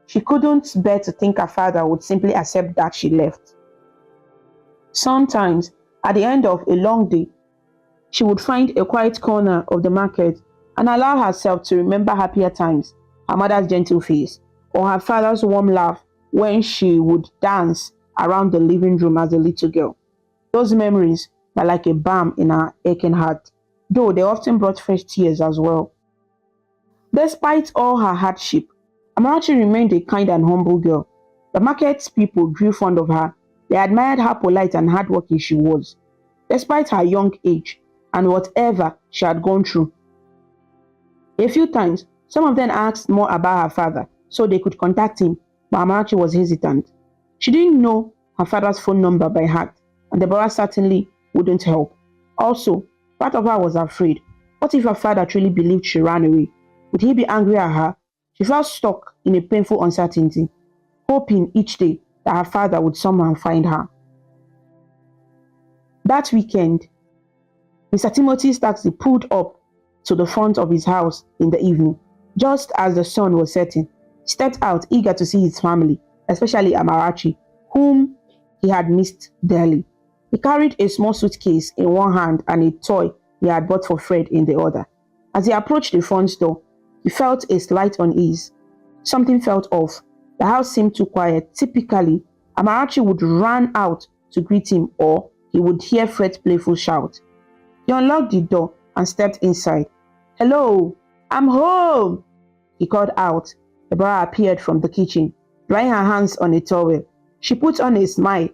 She couldn't bear to think her father would simply accept that she left. Sometimes, at the end of a long day, she would find a quiet corner of the market and allow herself to remember happier times, her mother's gentle face, or her father's warm laugh when she would dance around the living room as a little girl. Those memories were like a balm in her aching heart, though they often brought fresh tears as well. Despite all her hardship, Amarachi remained a kind and humble girl. The market people grew fond of her. They admired how polite and hardworking she was, despite her young age and whatever she had gone through. A few times, some of them asked more about her father so they could contact him, but Amarachi was hesitant. She didn't know her father's phone number by heart, and Deborah certainly wouldn't help. Also, part of her was afraid. What if her father truly believed she ran away? Would he be angry at her? She felt stuck in a painful uncertainty, hoping each day that her father would somehow find her. That weekend, Mr. Timothy's taxi pulled up to the front of his house in the evening. Just as the sun was setting, he stepped out eager to see his family, especially Amarachi, whom he had missed dearly. He carried a small suitcase in one hand and a toy he had bought for Fred in the other. As he approached the front door, he felt a slight unease. Something felt off. The house seemed too quiet. Typically, Amarachi would run out to greet him, or he would hear Fred's playful shout. He unlocked the door and stepped inside. "Hello, I'm home," he called out. Deborah appeared from the kitchen, drying her hands on a towel. She put on a smile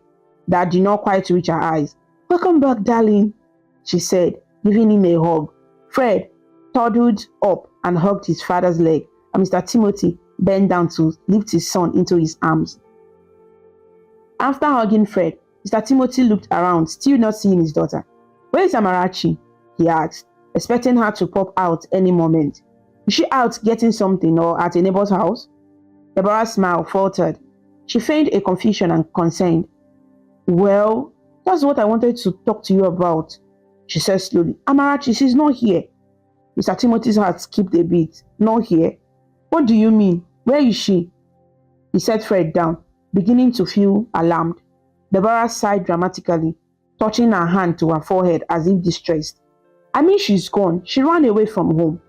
that did not quite reach her eyes. "Welcome back, darling," she said, giving him a hug. Fred toddled up and hugged his father's leg, and Mr. Timothy bent down to lift his son into his arms. After hugging Fred, Mr. Timothy looked around, still not seeing his daughter. "Where is Amarachi?" he asked, expecting her to pop out any moment. "Is she out getting something or at a neighbor's house?" Deborah's smile faltered. She feigned a confusion and concern. "Well, that's what I wanted to talk to you about," she said slowly. "Amarachi, she's not here." Mr. Timothy's heart skipped a beat. "Not here? What do you mean? Where is she?" He set Fred down, beginning to feel alarmed. Deborah sighed dramatically, touching her hand to her forehead as if distressed. "I mean, she's gone. She ran away from home."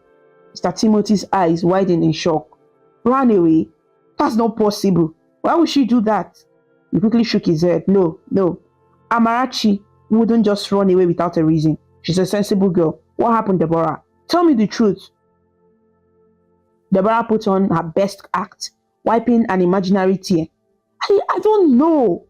Mr. Timothy's eyes widened in shock. "Ran away? That's not possible. Why would she do that?" He quickly shook his head. No. Amarachi wouldn't just run away without a reason. She's a sensible girl. What happened, Deborah? Tell me the truth." Deborah put on her best act, wiping an imaginary tear. I don't know,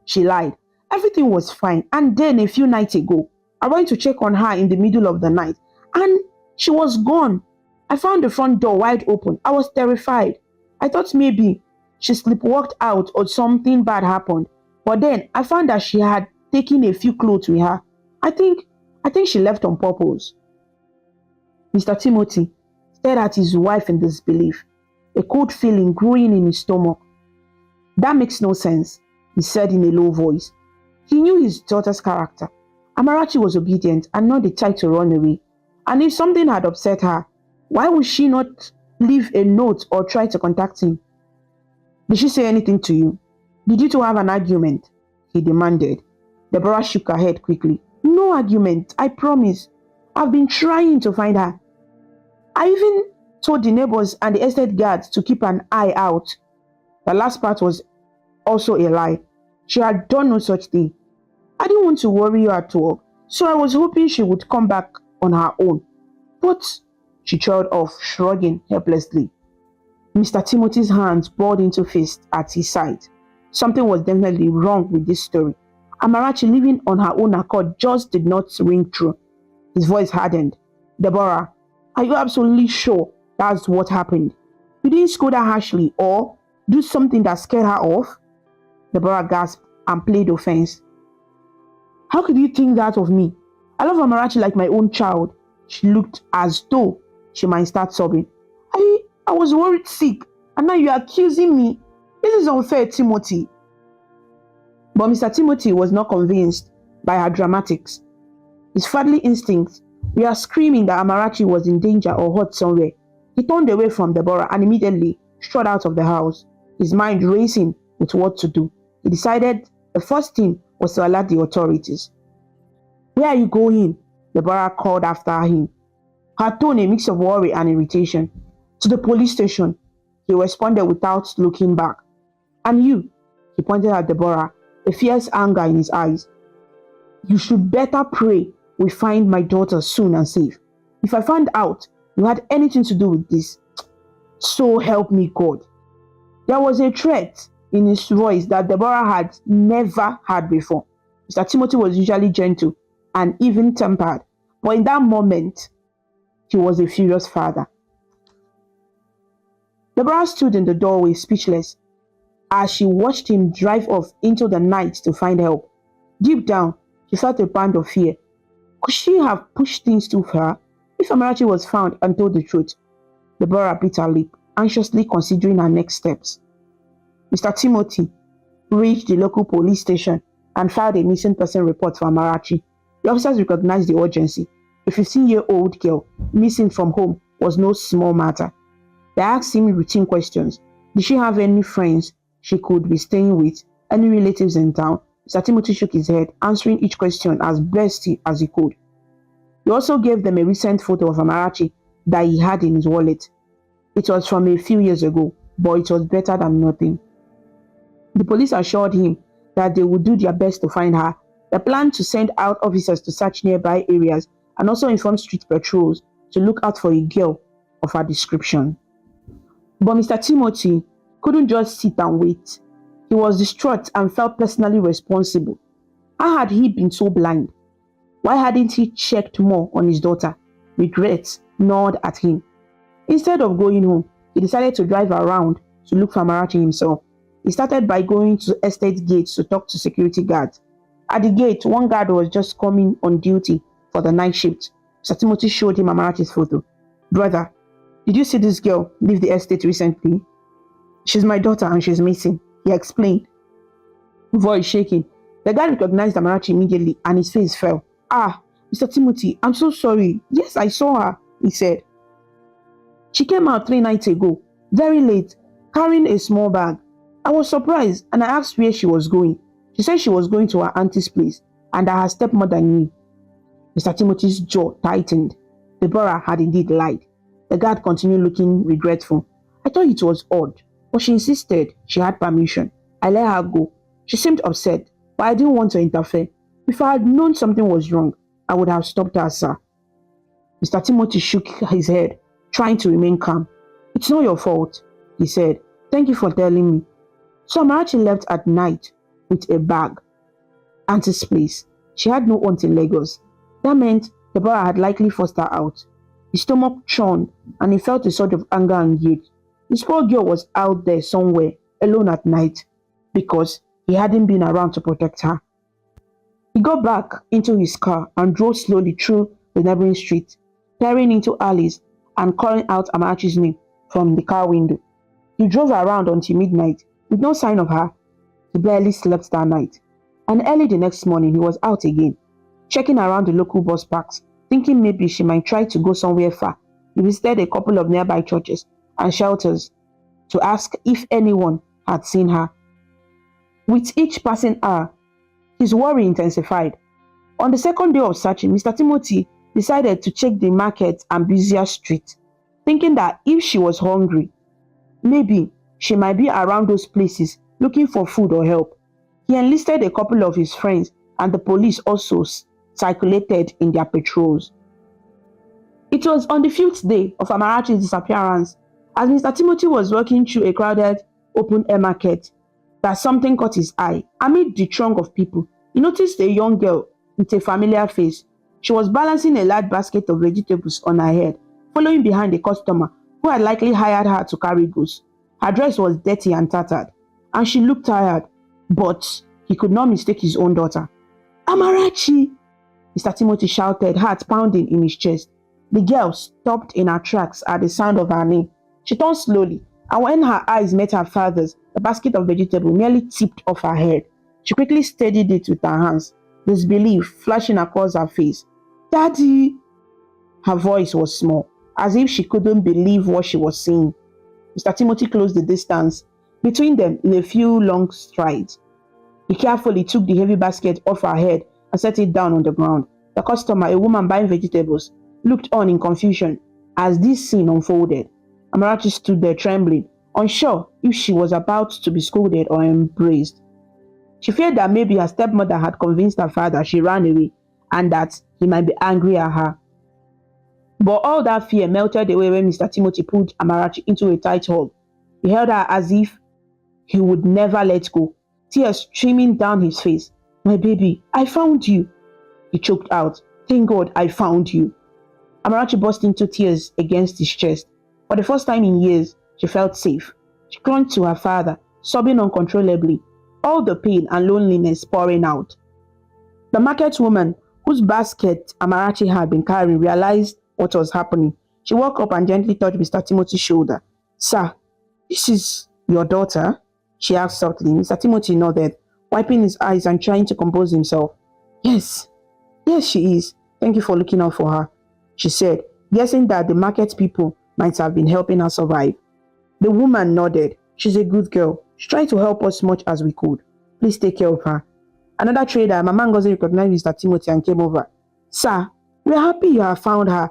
she lied. Everything was fine. And then a few nights ago, I went to check on her in the middle of the night and she was gone. I found the front door wide open. I was terrified. I thought maybe she sleepwalked out or something bad happened. But then I found that she had taken a few clothes with her. I think I think she left on purpose. Mr. Timothy stared at his wife in disbelief, a cold feeling growing in his stomach. That makes no sense, he said in a low voice. He knew his daughter's character. Amarachi was obedient and not the type to run away. And if something had upset her, why would she not leave a note or try to contact him? Did she say anything to you? Did you two have an argument? He demanded. Deborah shook her head quickly. No argument, I promise. I've been trying to find her. I even told the neighbors and the estate guards to keep an eye out. The last part was also a lie. She had done no such thing. I didn't want to worry you at all, so I was hoping she would come back on her own. But she trailed off, shrugging helplessly. Mr. Timothy's hands balled into fists at his side. Something was definitely wrong with this story. Amarachi living on her own accord just did not ring true. His voice hardened. Deborah, are you absolutely sure that's what happened? You didn't scold her harshly or do something that scared her off? Deborah gasped and played offense. How could you think that of me? I love Amarachi like my own child. She looked as though she might start sobbing. I was worried sick, and now you're accusing me. This is unfair, Timothy. But Mr. Timothy was not convinced by her dramatics. His fatherly instincts were screaming that Amarachi was in danger or hurt somewhere. He turned away from Deborah and immediately strode out of the house, his mind racing with what to do. He decided the first thing was to alert the authorities. Where are you going? Deborah called after him, her tone a mix of worry and irritation. To the police station, he responded without looking back. And you, he pointed at Deborah, a fierce anger in his eyes. You should better pray we find my daughter soon and safe. If I find out you had anything to do with this, so help me God. There was a threat in his voice that Deborah had never had before. Mr. Timothy was usually gentle and even-tempered, but in that moment, he was a furious father. Deborah stood in the doorway speechless as she watched him drive off into the night to find help. Deep down, she felt a band of fear. Could she have pushed things too far? If Amarachi was found and told the truth, Deborah bit her lip, anxiously considering her next steps. Mr. Timothy reached the local police station and filed a missing person report for Amarachi. The officers recognized the urgency. A 15-year-old girl missing from home was no small matter. They asked him routine questions. Did she have any friends she could be staying with? Any relatives in town? Mr. Timothy shook his head, answering each question as best as he could. He also gave them a recent photo of Amarachi that he had in his wallet. It was from a few years ago, but it was better than nothing. The police assured him that they would do their best to find her. They planned to send out officers to search nearby areas and also inform street patrols to look out for a girl of her description. But Mr. Timothy couldn't just sit and wait. He was distraught and felt personally responsible. How had he been so blind? Why hadn't he checked more on his daughter? Regrets gnawed at him. Instead of going home, he decided to drive around to look for Amarachi himself. He started by going to estate gates to talk to security guards. At the gate, one guard was just coming on duty for the night shift. Mr. Timothy showed him Amarachi's photo. Brother, did you see this girl leave the estate recently? She's my daughter and she's missing, he explained, voice shaking. The guy recognized Amarachi immediately and his face fell. Mr. Timothy, I'm so sorry. Yes, I saw her, he said. She came out 3 nights ago, very late, carrying a small bag. I was surprised and I asked where she was going. She said she was going to her auntie's place and that her stepmother knew. Mr. Timothy's jaw tightened. Deborah had indeed lied. The guard continued looking regretful. I thought it was odd, but she insisted she had permission. I let her go. She seemed upset, but I didn't want to interfere. If I had known something was wrong, I would have stopped her, sir. Mr. Timothy shook his head, trying to remain calm. It's not your fault, he said. Thank you for telling me. So Amarachi left at night with a bag. Auntie's place. She had no aunt in Lagos. That meant the boy had likely forced her out. His stomach churned and he felt a sort of anger and guilt. This poor girl was out there somewhere, alone at night, because he hadn't been around to protect her. He got back into his car and drove slowly through the neighboring street, peering into alleys and calling out Amarachi's name from the car window. He drove around until midnight with no sign of her. He barely slept that night. And early the next morning, he was out again, checking around the local bus parks, thinking maybe she might try to go somewhere far. He visited a couple of nearby churches and shelters to ask if anyone had seen her. With each passing hour, his worry intensified. On the second day of searching, Mr. Timothy decided to check the market and busier street, thinking that if she was hungry, maybe she might be around those places looking for food or help. He enlisted a couple of his friends, and the police also circulated in their patrols. It was on the 5th day of Amarachi's disappearance, as Mr. Timothy was walking through a crowded open-air market, that something caught his eye. Amid the throng of people, he noticed a young girl with a familiar face. She was balancing a large basket of vegetables on her head, following behind a customer who had likely hired her to carry goods. Her dress was dirty and tattered, and she looked tired, but he could not mistake his own daughter. "Amarachi!" Mr. Timothy shouted, heart pounding in his chest. The girl stopped in her tracks at the sound of her name. She turned slowly, and when her eyes met her father's, the basket of vegetables nearly tipped off her head. She quickly steadied it with her hands, disbelief flashing across her face. "Daddy!" Her voice was small, as if she couldn't believe what she was seeing. Mr. Timothy closed the distance between them in a few long strides. He carefully took the heavy basket off her head and set it down on the ground. The customer, a woman buying vegetables, looked on in confusion as this scene unfolded. Amarachi stood there trembling, unsure if she was about to be scolded or embraced. She feared that maybe her stepmother had convinced her father she ran away and that he might be angry at her. But all that fear melted away when Mr. Timothy pulled Amarachi into a tight hug. He held her as if he would never let go, tears streaming down his face. "My baby, I found you," he choked out. "Thank God I found you." Amarachi burst into tears against his chest. For the first time in years, she felt safe. She clung to her father, sobbing uncontrollably, all the pain and loneliness pouring out. The market woman, whose basket Amarachi had been carrying, realized what was happening. She walked up and gently touched Mr. Timothy's shoulder. "Sir, this is your daughter?" she asked softly. Mr. Timothy nodded, wiping his eyes and trying to compose himself. Yes, she is. Thank you for looking out for her," she said, guessing that the market people might have been helping her survive. The woman nodded. "She's a good girl. She tried to help us much as we could. Please take care of her." Another trader, Mama Ngozi, recognized Mr. Timothy and came over. "Sir, we're happy you have found her.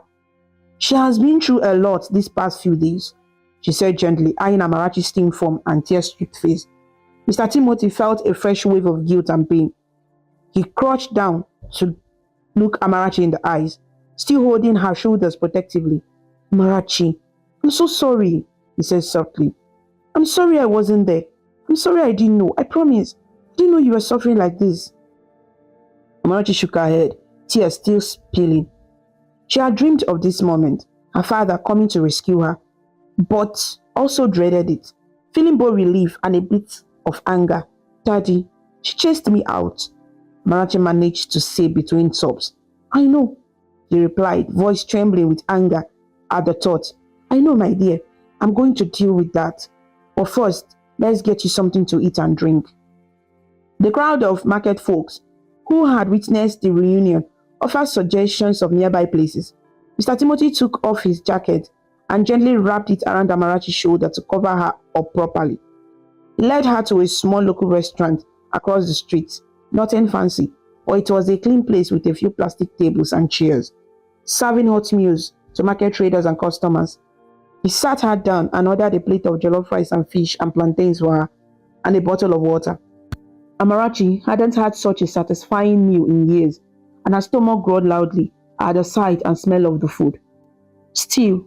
She has been through a lot these past few days," she said gently, eyeing Amarachi's steam form and tear-streaked face. Mr. Timothy felt a fresh wave of guilt and pain. He crouched down to look Amarachi in the eyes, still holding her shoulders protectively. "Amarachi, I'm so sorry," he said softly. "I'm sorry I wasn't there. I'm sorry I didn't know. I promise. I didn't know you were suffering like this." Amarachi shook her head, tears still spilling. She had dreamed of this moment, her father coming to rescue her, but also dreaded it, feeling both relief and a bit of anger. "Daddy, she chased me out," Amarachi managed to say between sobs. "I know," he replied, voice trembling with anger at the thought. "I know, my dear. I'm going to deal with that. But first, let's get you something to eat and drink." The crowd of market folks who had witnessed the reunion offered suggestions of nearby places. Mr. Timothy took off his jacket and gently wrapped it around Amarachi's shoulder to cover her up properly. He led her to a small local restaurant across the street. Nothing fancy, but it was a clean place with a few plastic tables and chairs, serving hot meals to market traders and customers. He sat her down and ordered a plate of jollof rice and fish and plantains for her, and a bottle of water. Amarachi hadn't had such a satisfying meal in years, and her stomach growled loudly at the sight and smell of the food. Still,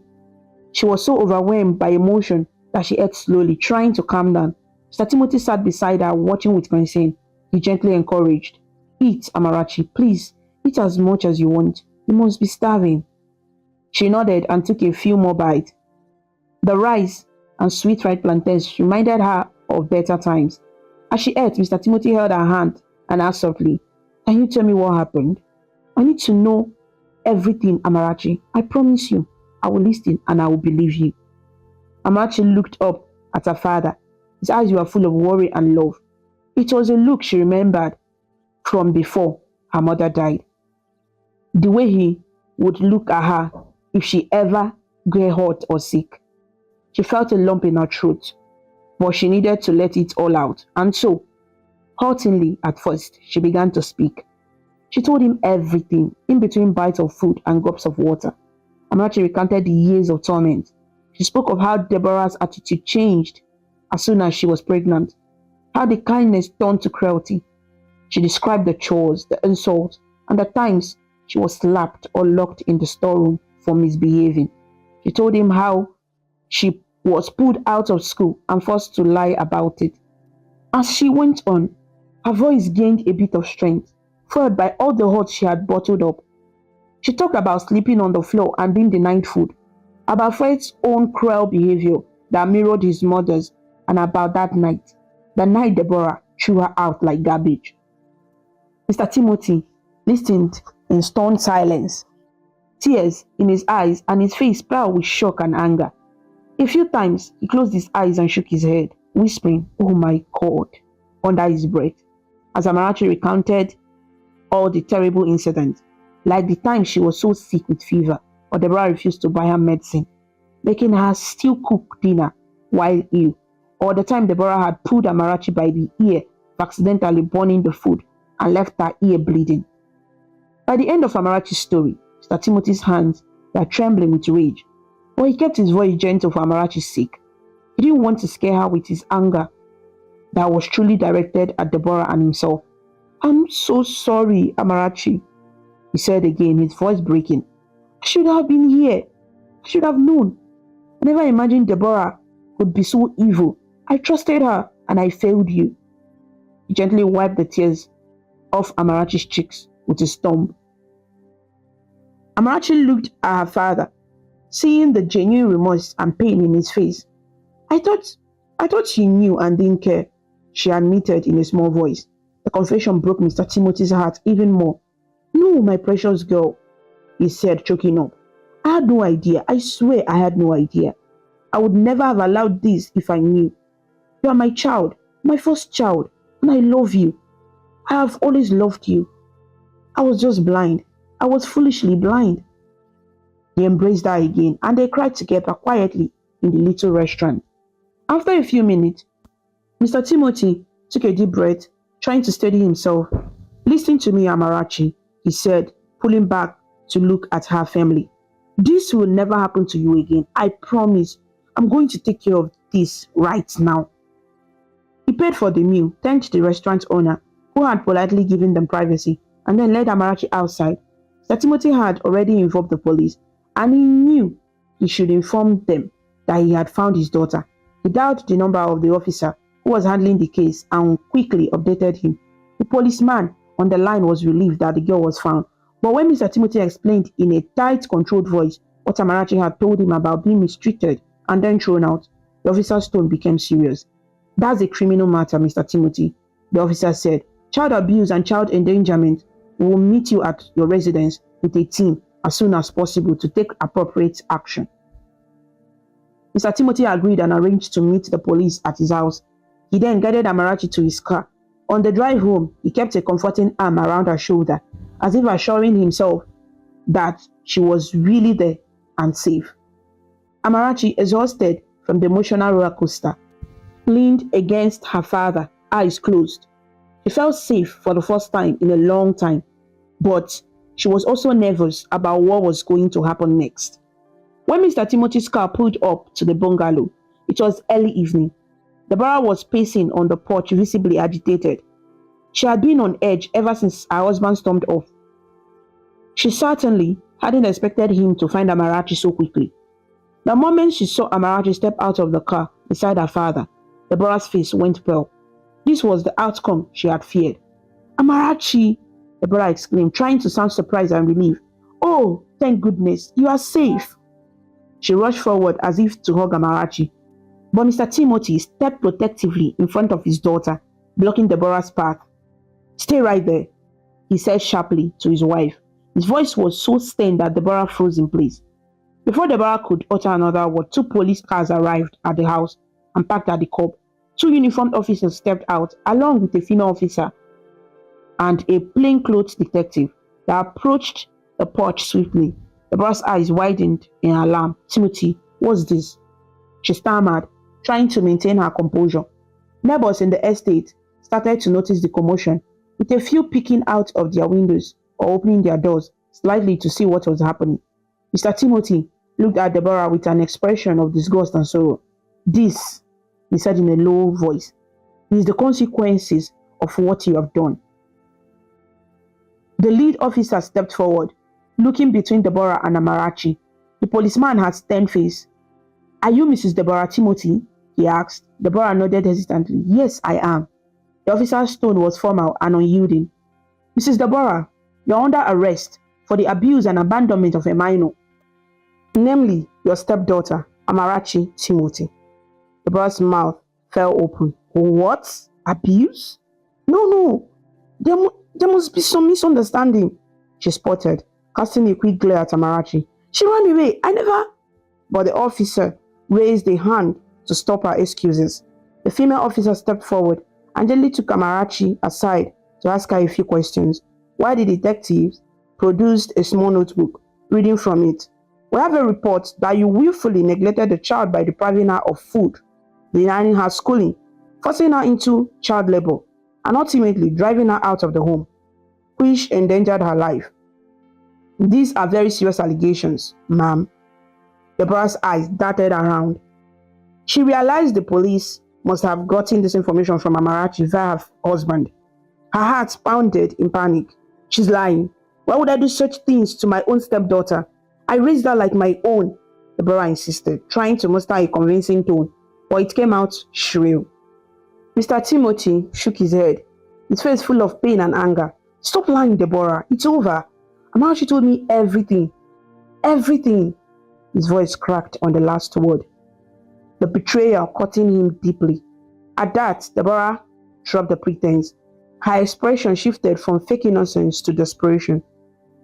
She was so overwhelmed by emotion that she ate slowly, trying to calm down. Mr. Timothy sat beside her, watching with concern. He gently encouraged, "Eat, Amarachi, please. Eat as much as you want. You must be starving." She nodded and took a few more bites. The rice and sweet fried plantains reminded her of better times. As she ate, Mr. Timothy held her hand and asked softly, "Can you tell me what happened? I need to know everything, Amarachi. I promise you, I will listen and I will believe you." Amarachi looked up at her father. His eyes were full of worry and love. It was a look she remembered from before her mother died. The way he would look at her if she ever got hot or sick. She felt a lump in her throat, but she needed to let it all out. And so, haltingly at first, she began to speak. She told him everything, in between bites of food and gulps of water. Amarachi recounted the years of torment. She spoke of how Deborah's attitude changed as soon as she was pregnant, how the kindness turned to cruelty. She described the chores, the insults, and the times she was slapped or locked in the storeroom for misbehaving. She told him how she was pulled out of school and forced to lie about it. As she went on, her voice gained a bit of strength, fueled by all the hurt she had bottled up. She talked about sleeping on the floor and being denied food, about Fred's own cruel behavior that mirrored his mother's, and about that night, the night Deborah threw her out like garbage. Mr. Timothy listened in stunned silence, tears in his eyes and his face pale with shock and anger. A few times, he closed his eyes and shook his head, whispering, "Oh my God," under his breath, as Amarachi recounted all the terrible incidents, like the time she was so sick with fever, or Deborah refused to buy her medicine, making her still cook dinner while ill, or the time Deborah had pulled Amarachi by the ear for accidentally burning the food and left her ear bleeding. By the end of Amarachi's story, Mr. Timothy's hands were trembling with rage, but he kept his voice gentle for Amarachi's sake. He didn't want to scare her with his anger that was truly directed at Deborah and himself. "I'm so sorry, Amarachi," he said again, his voice breaking. "I should have been here. I should have known. I never imagined Deborah could be so evil. I trusted her and I failed you." He gently wiped the tears off Amarachi's cheeks with his thumb. Amarachi looked at her father, seeing the genuine remorse and pain in his face. I thought she knew and didn't care," she admitted in a small voice. The confession broke Mr. Timothy's heart even more. "No, my precious girl," he said, choking up. "I had no idea. I swear I had no idea. I would never have allowed this if I knew. You are my child, my first child, and I love you. I have always loved you. I was just blind. I was foolishly blind." He embraced her again, and they cried together quietly in the little restaurant. After a few minutes, Mr. Timothy took a deep breath, trying to steady himself. "Listen to me, Amarachi," he said, pulling back to look at her family. "This will never happen to you again. I promise. I'm going to take care of this right now." He paid for the meal, thanked the restaurant owner, who had politely given them privacy, and then led Amarachi outside. Mr. Timothy had already informed the police, and he knew he should inform them that he had found his daughter. He dialed the number of the officer who was handling the case and quickly updated him. The policeman on the line was relieved that the girl was found, but when Mr. Timothy explained in a tight, controlled voice what Amarachi had told him about being mistreated and then thrown out, the officer's tone became serious. "That's a criminal matter, Mr. Timothy," the officer said. "Child abuse and child endangerment. We will meet you at your residence with a team as soon as possible to take appropriate action." Mr. Timothy agreed and arranged to meet the police at his house. He then guided Amarachi to his car. On the drive home, he kept a comforting arm around her shoulder, as if assuring himself that she was really there and safe. Amarachi, exhausted from the emotional roller coaster, leaned against her father, eyes closed. She felt safe for the first time in a long time, but she was also nervous about what was going to happen next. When Mr. Timothy's car pulled up to the bungalow, it was early evening. Deborah was pacing on the porch, visibly agitated. She had been on edge ever since her husband stormed off. She certainly hadn't expected him to find Amarachi so quickly. The moment she saw Amarachi step out of the car beside her father, Deborah's face went pale. This was the outcome she had feared. Amarachi, Deborah exclaimed, trying to sound surprised and relieved. Oh, thank goodness, you are safe. She rushed forward as if to hug Amarachi, but Mr. Timothy stepped protectively in front of his daughter, blocking Deborah's path. Stay right there, he said sharply to his wife. His voice was so stern that Deborah froze in place. Before Deborah could utter another word, two police cars arrived at the house and parked at the curb. Two uniformed officers stepped out, along with a female officer and a plainclothes detective that approached the porch swiftly. Deborah's eyes widened in alarm. Timothy, what's this? She stammered, trying to maintain her composure. Neighbors in the estate started to notice the commotion, with a few peeking out of their windows or opening their doors slightly to see what was happening. Mr. Timothy looked at Deborah with an expression of disgust and sorrow. This, he said in a low voice, is the consequences of what you have done. The lead officer stepped forward, looking between Deborah and Amarachi. The policeman had stern face. Are you Mrs. Deborah Timothy? He asked. Deborah nodded hesitantly. Yes, I am. The officer's tone was formal and unyielding. Mrs. Deborah, you're under arrest for the abuse and abandonment of a minor, namely your stepdaughter, Amarachi Timothy. Deborah's mouth fell open. What? Abuse? No. There must be some misunderstanding, she sputtered, casting a quick glare at Amarachi. She ran away. I never... But the officer raised a hand to stop her excuses. The female officer stepped forward and gently took Amarachi aside to ask her a few questions, while the detectives produced a small notebook, reading from it. We have a report that you willfully neglected the child by depriving her of food, denying her schooling, forcing her into child labor, and ultimately driving her out of the home, which endangered her life. These are very serious allegations, ma'am. Deborah's eyes darted around. She realized the police must have gotten this information from Amarachi via her husband. Her heart pounded in panic. She's lying. Why would I do such things to my own stepdaughter? I raised her like my own, Deborah insisted, trying to muster a convincing tone, but it came out shrill. Mr. Timothy shook his head, his face full of pain and anger. Stop lying, Deborah. It's over. Amarachi told me everything. Everything. His voice cracked on the last word, the betrayal cutting him deeply. At that, Deborah dropped the pretense. Her expression shifted from fake innocence to desperation.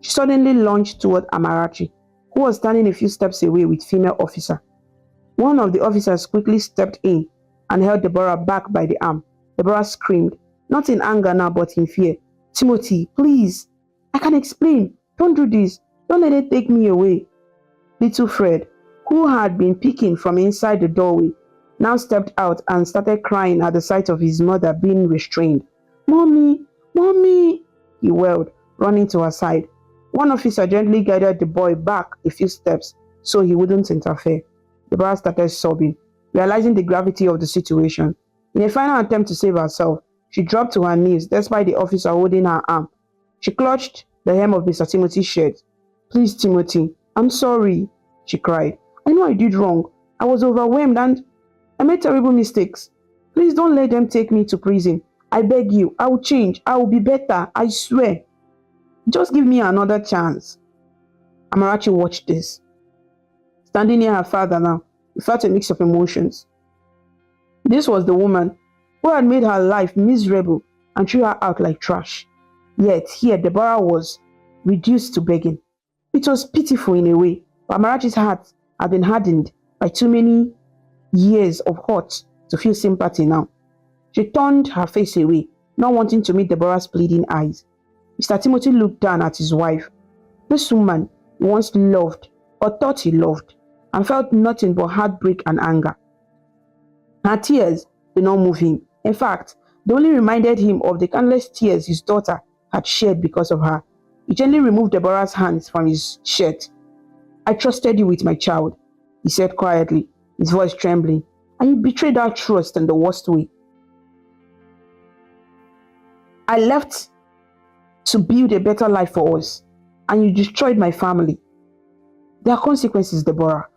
She suddenly lunged toward Amarachi, who was standing a few steps away with female officer. One of the officers quickly stepped in and held Deborah back by the arm. Deborah screamed, not in anger now but in fear. Timothy, please. I can explain. Don't do this. Don't let it take me away. Little Fred, who had been peeking from inside the doorway, now stepped out and started crying at the sight of his mother being restrained. Mommy, Mommy, he wailed, running to her side. One officer gently guided the boy back a few steps so he wouldn't interfere. Deborah started sobbing, realizing the gravity of the situation. In a final attempt to save herself, she dropped to her knees despite the officer holding her arm. She clutched the hem of Mr. Timothy's shirt. Please, Timothy, I'm sorry, she cried. I know I did wrong. I was overwhelmed and I made terrible mistakes. Please don't let them take me to prison. I beg you, I will change. I will be better. I swear. Just give me another chance. Amarachi watched this. Standing near her father now, he felt a mix of emotions. This was the woman who had made her life miserable and threw her out like trash. Yet here Deborah was reduced to begging. It was pitiful in a way, but Amarachi's heart had been hardened by too many years of hurt to feel sympathy now. She turned her face away, not wanting to meet Deborah's pleading eyes. Mr. Timothy looked down at his wife. This woman he once loved, or thought he loved, and felt nothing but heartbreak and anger. Her tears did not move him. In fact, they only reminded him of the countless tears his daughter had shed because of her. He gently removed Deborah's hands from his shirt. I trusted you with my child, he said quietly, his voice trembling, and you betrayed our trust in the worst way. I left to build a better life for us, and you destroyed my family. There are consequences, Deborah.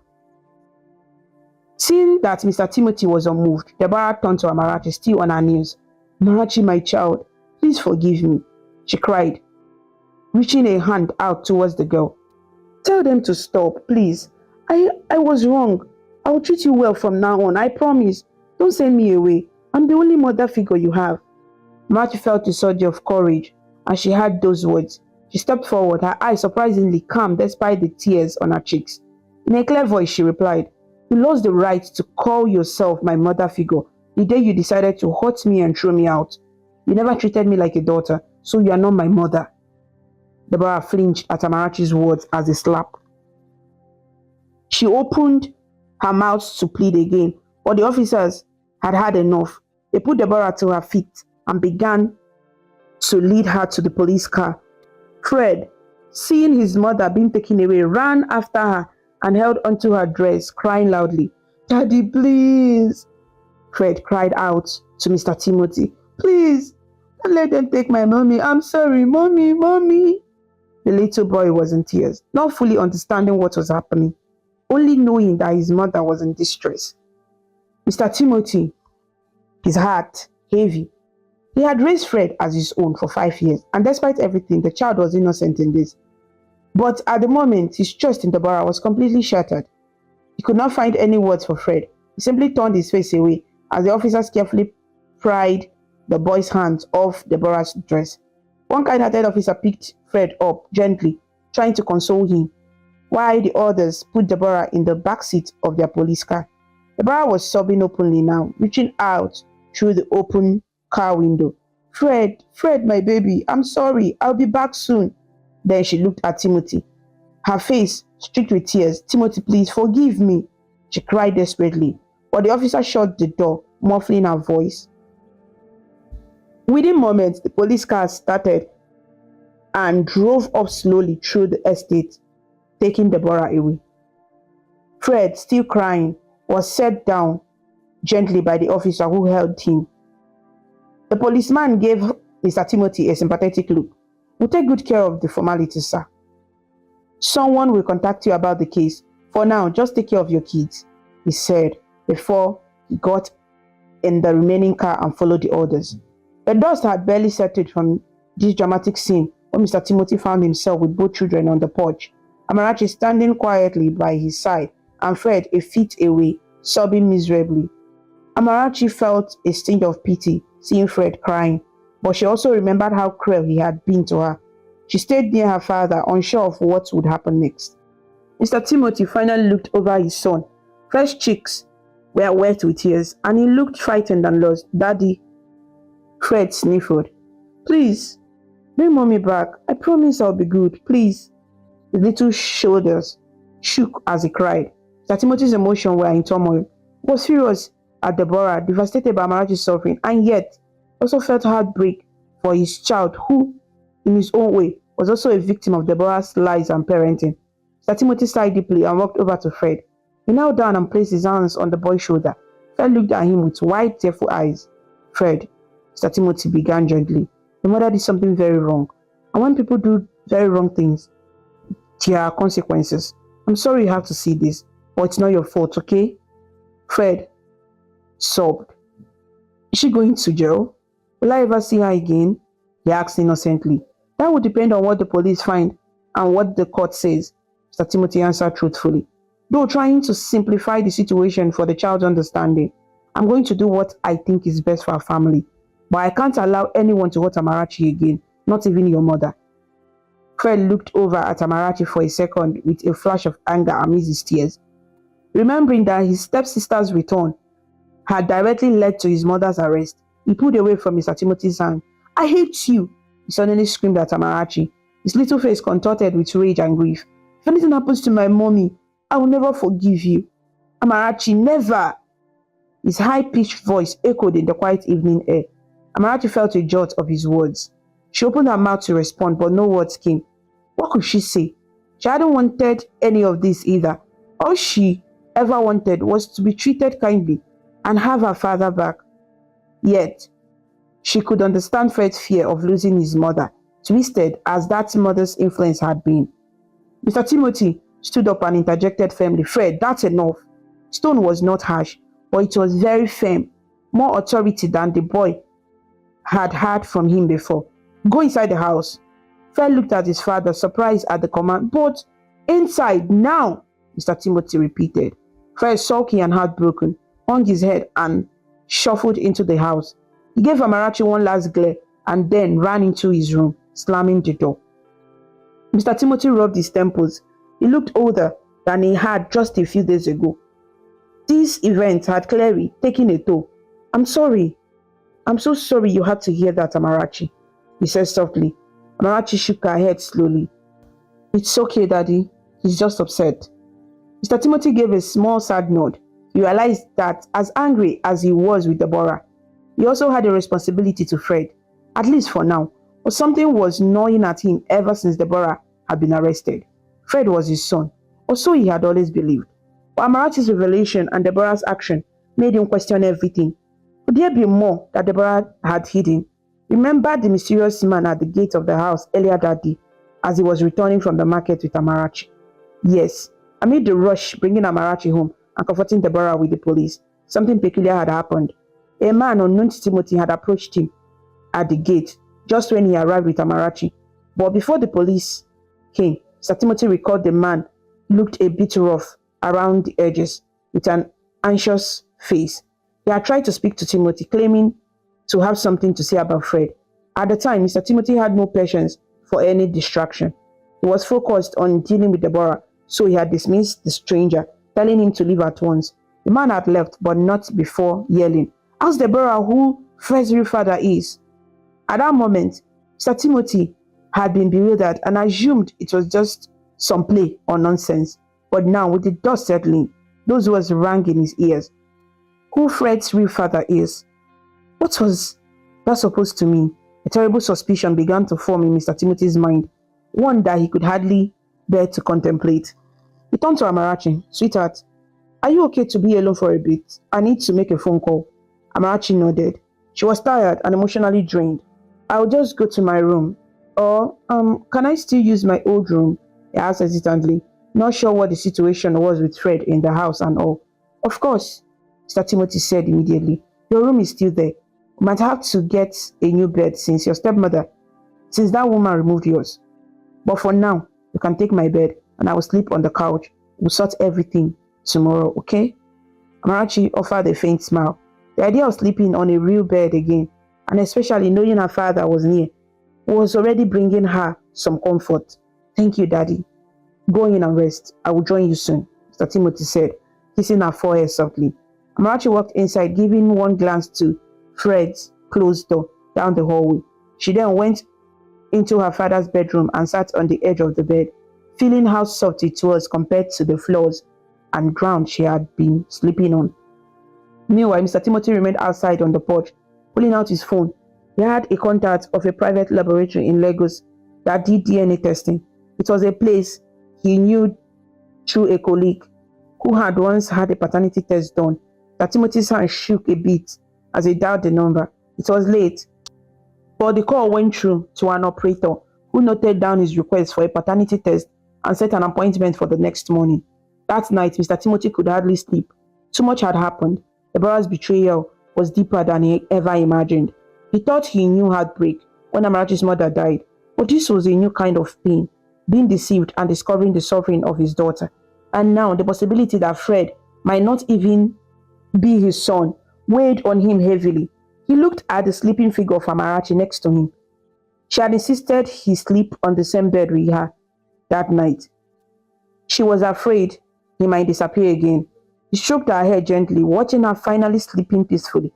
Seeing that Mr. Timothy was unmoved, Deborah turned to Amarachi, still on her knees. Amarachi, my child, please forgive me, she cried, reaching a hand out towards the girl. Tell them to stop, please. I was wrong. I'll treat you well from now on, I promise. Don't send me away. I'm the only mother figure you have. Amarachi felt a surge of courage as she heard those words. She stepped forward, her eyes surprisingly calm despite the tears on her cheeks. In a clear voice, she replied, You lost the right to call yourself my mother figure the day you decided to hurt me and throw me out. You never treated me like a daughter, so you are not my mother. Deborah flinched at Amarachi's words as a slap. She opened her mouth to plead again, but the officers had had enough. They put Deborah to her feet and began to lead her to the police car. Fred, seeing his mother being taken away, ran after her and held onto her dress, crying loudly. Daddy, please. Fred cried out to Mr. Timothy. Please, don't let them take my mommy. I'm sorry, mommy, mommy. The little boy was in tears, not fully understanding what was happening, only knowing that his mother was in distress. Mr. Timothy, his heart heavy. He had raised Fred as his own for 5 years, and despite everything, the child was innocent in this. But at the moment, his trust in Deborah was completely shattered. He could not find any words for Fred. He simply turned his face away as the officers carefully pried the boy's hands off Deborah's dress. One kind-hearted officer picked Fred up gently, trying to console him, while the others put Deborah in the back seat of their police car. Deborah was sobbing openly now, reaching out through the open car window. Fred, my baby, I'm sorry, I'll be back soon. Then she looked at Timothy, her face streaked with tears. Timothy, please forgive me, she cried desperately, but the officer shut the door, muffling her voice. Within moments, the police car started and drove up slowly through the estate, taking Deborah away. Fred, still crying, was set down gently by the officer who held him. The policeman gave Mr. Timothy a sympathetic look. We'll take good care of the formalities, sir. Someone will contact you about the case. For now, just take care of your kids, he said before he got in the remaining car and followed the orders. The dust had barely settled from this dramatic scene when Mr. Timothy found himself with both children on the porch, Amarachi standing quietly by his side, and Fred a feet away, sobbing miserably. Amarachi felt a sting of pity seeing Fred crying, but she also remembered how cruel he had been to her. She stayed near her father, unsure of what would happen next. Mr. Timothy finally looked over his son. Fred's cheeks were wet with tears, and he looked frightened and lost. Daddy, Fred sniffled. Please, bring mommy back. I promise I'll be good, please. His little shoulders shook as he cried. Mr. Timothy's emotions were in turmoil. He was furious at Deborah, devastated by Amarachi's suffering, and yet also felt heartbreak for his child who, in his own way, was also a victim of Deborah's lies and parenting. Mr. Timothy sighed deeply and walked over to Fred. He knelt down and placed his hands on the boy's shoulder. Fred looked at him with wide, tearful eyes. Fred, Mr. Timothy began gently. Your mother did something very wrong. And when people do very wrong things, there are consequences. I'm sorry you have to see this, but it's not your fault, okay? Fred sobbed. Is she going to jail? Will I ever see her again? He asked innocently. That would depend on what the police find and what the court says, Mr. Timothy answered truthfully. Though trying to simplify the situation for the child's understanding, I'm going to do what I think is best for our family. But I can't allow anyone to hurt Amarachi again, not even your mother. Fred looked over at Amarachi for a second with a flash of anger amidst his tears. Remembering that his stepsister's return had directly led to his mother's arrest, he pulled away from Mr. Timothy's hand. I hate you, he suddenly screamed at Amarachi, his little face contorted with rage and grief. If anything happens to my mommy, I will never forgive you. Amarachi, never! His high-pitched voice echoed in the quiet evening air. Amarachi felt a jolt of his words. She opened her mouth to respond, but no words came. What could she say? She hadn't wanted any of this either. All she ever wanted was to be treated kindly and have her father back. Yet, she could understand Fred's fear of losing his mother, twisted as that mother's influence had been. Mr. Timothy stood up and interjected firmly. Fred, that's enough. Stone was not harsh, but it was very firm, more authority than the boy had heard from him before. Go inside the house. Fred looked at his father, surprised at the command. But inside now, Mr. Timothy repeated. Fred, sulky and heartbroken, hung his head and shuffled into the house. He gave Amarachi one last glare and then ran into his room, slamming the door. Mr. Timothy rubbed his temples. He looked older than he had just a few days ago. This event had clearly taken a toll. I'm sorry. I'm so sorry you had to hear that, Amarachi, he said softly. Amarachi shook her head slowly. It's okay, Daddy. He's just upset. Mr. Timothy gave a small sad nod. He realized that as angry as he was with Deborah, he also had a responsibility to Fred, at least for now, but something was gnawing at him ever since Deborah had been arrested. Fred was his son, or so he had always believed. But Amarachi's revelation and Deborah's action made him question everything. Could there be more that Deborah had hidden? Remember the mysterious man at the gate of the house earlier that day as he was returning from the market with Amarachi? Yes, amid the rush bringing Amarachi home and comforting Deborah with the police, something peculiar had happened. A man unknown to Timothy had approached him at the gate just when he arrived with Amarachi. But before the police came, Sir Timothy recalled the man looked a bit rough around the edges with an anxious face. He had tried to speak to Timothy, claiming to have something to say about Fred. At the time, Mr. Timothy had no patience for any distraction. He was focused on dealing with Deborah, so he had dismissed the stranger, telling him to leave at once. The man had left, but not before yelling, "Ask Deborah who Fred's real father is." At that moment, Mr. Timothy had been bewildered and assumed it was just some play or nonsense. But now, with the dust settling, those words rang in his ears. Who Fred's real father is? What was that supposed to mean? A terrible suspicion began to form in Mr. Timothy's mind, one that he could hardly bear to contemplate. He turned to Amarachi. Sweetheart, are you okay to be alone for a bit? I need to make a phone call. Amarachi nodded. She was tired and emotionally drained. I'll just go to my room. Or, can I still use my old room? He asked hesitantly, not sure what the situation was with Fred in the house and all. Of course, Mr. Timothy said immediately. Your room is still there. You might have to get a new bed since that woman removed yours. But for now, you can take my bed and I will sleep on the couch. We'll sort everything tomorrow, okay? Amarachi offered a faint smile. The idea of sleeping on a real bed again, and especially knowing her father was near, was already bringing her some comfort. Thank you, Daddy. Go in and rest. I will join you soon, Mr. Timothy said, kissing her forehead softly. Amarachi walked inside, giving one glance to Fred's closed door down the hallway. She then went into her father's bedroom and sat on the edge of the bed, feeling how soft it was compared to the floors and ground she had been sleeping on. Meanwhile, Mr. Timothy remained outside on the porch, pulling out his phone. He had a contact of a private laboratory in Lagos that did DNA testing. It was a place he knew through a colleague who had once had a paternity test done. That Timothy's hand shook a bit as he dialed the number. It was late, but the call went through to an operator who noted down his request for a paternity test and set an appointment for the next morning. That night, Mr. Timothy could hardly sleep. Too much had happened. Deborah's betrayal was deeper than he ever imagined. He thought he knew heartbreak when Amarachi's mother died, but this was a new kind of pain, being deceived and discovering the suffering of his daughter. And now the possibility that Fred might not even be his son weighed on him heavily. He looked at the sleeping figure of Amarachi next to him. She had insisted he sleep on the same bed with her that night. She was afraid he might disappear again. He stroked her hair gently, watching her finally sleeping peacefully.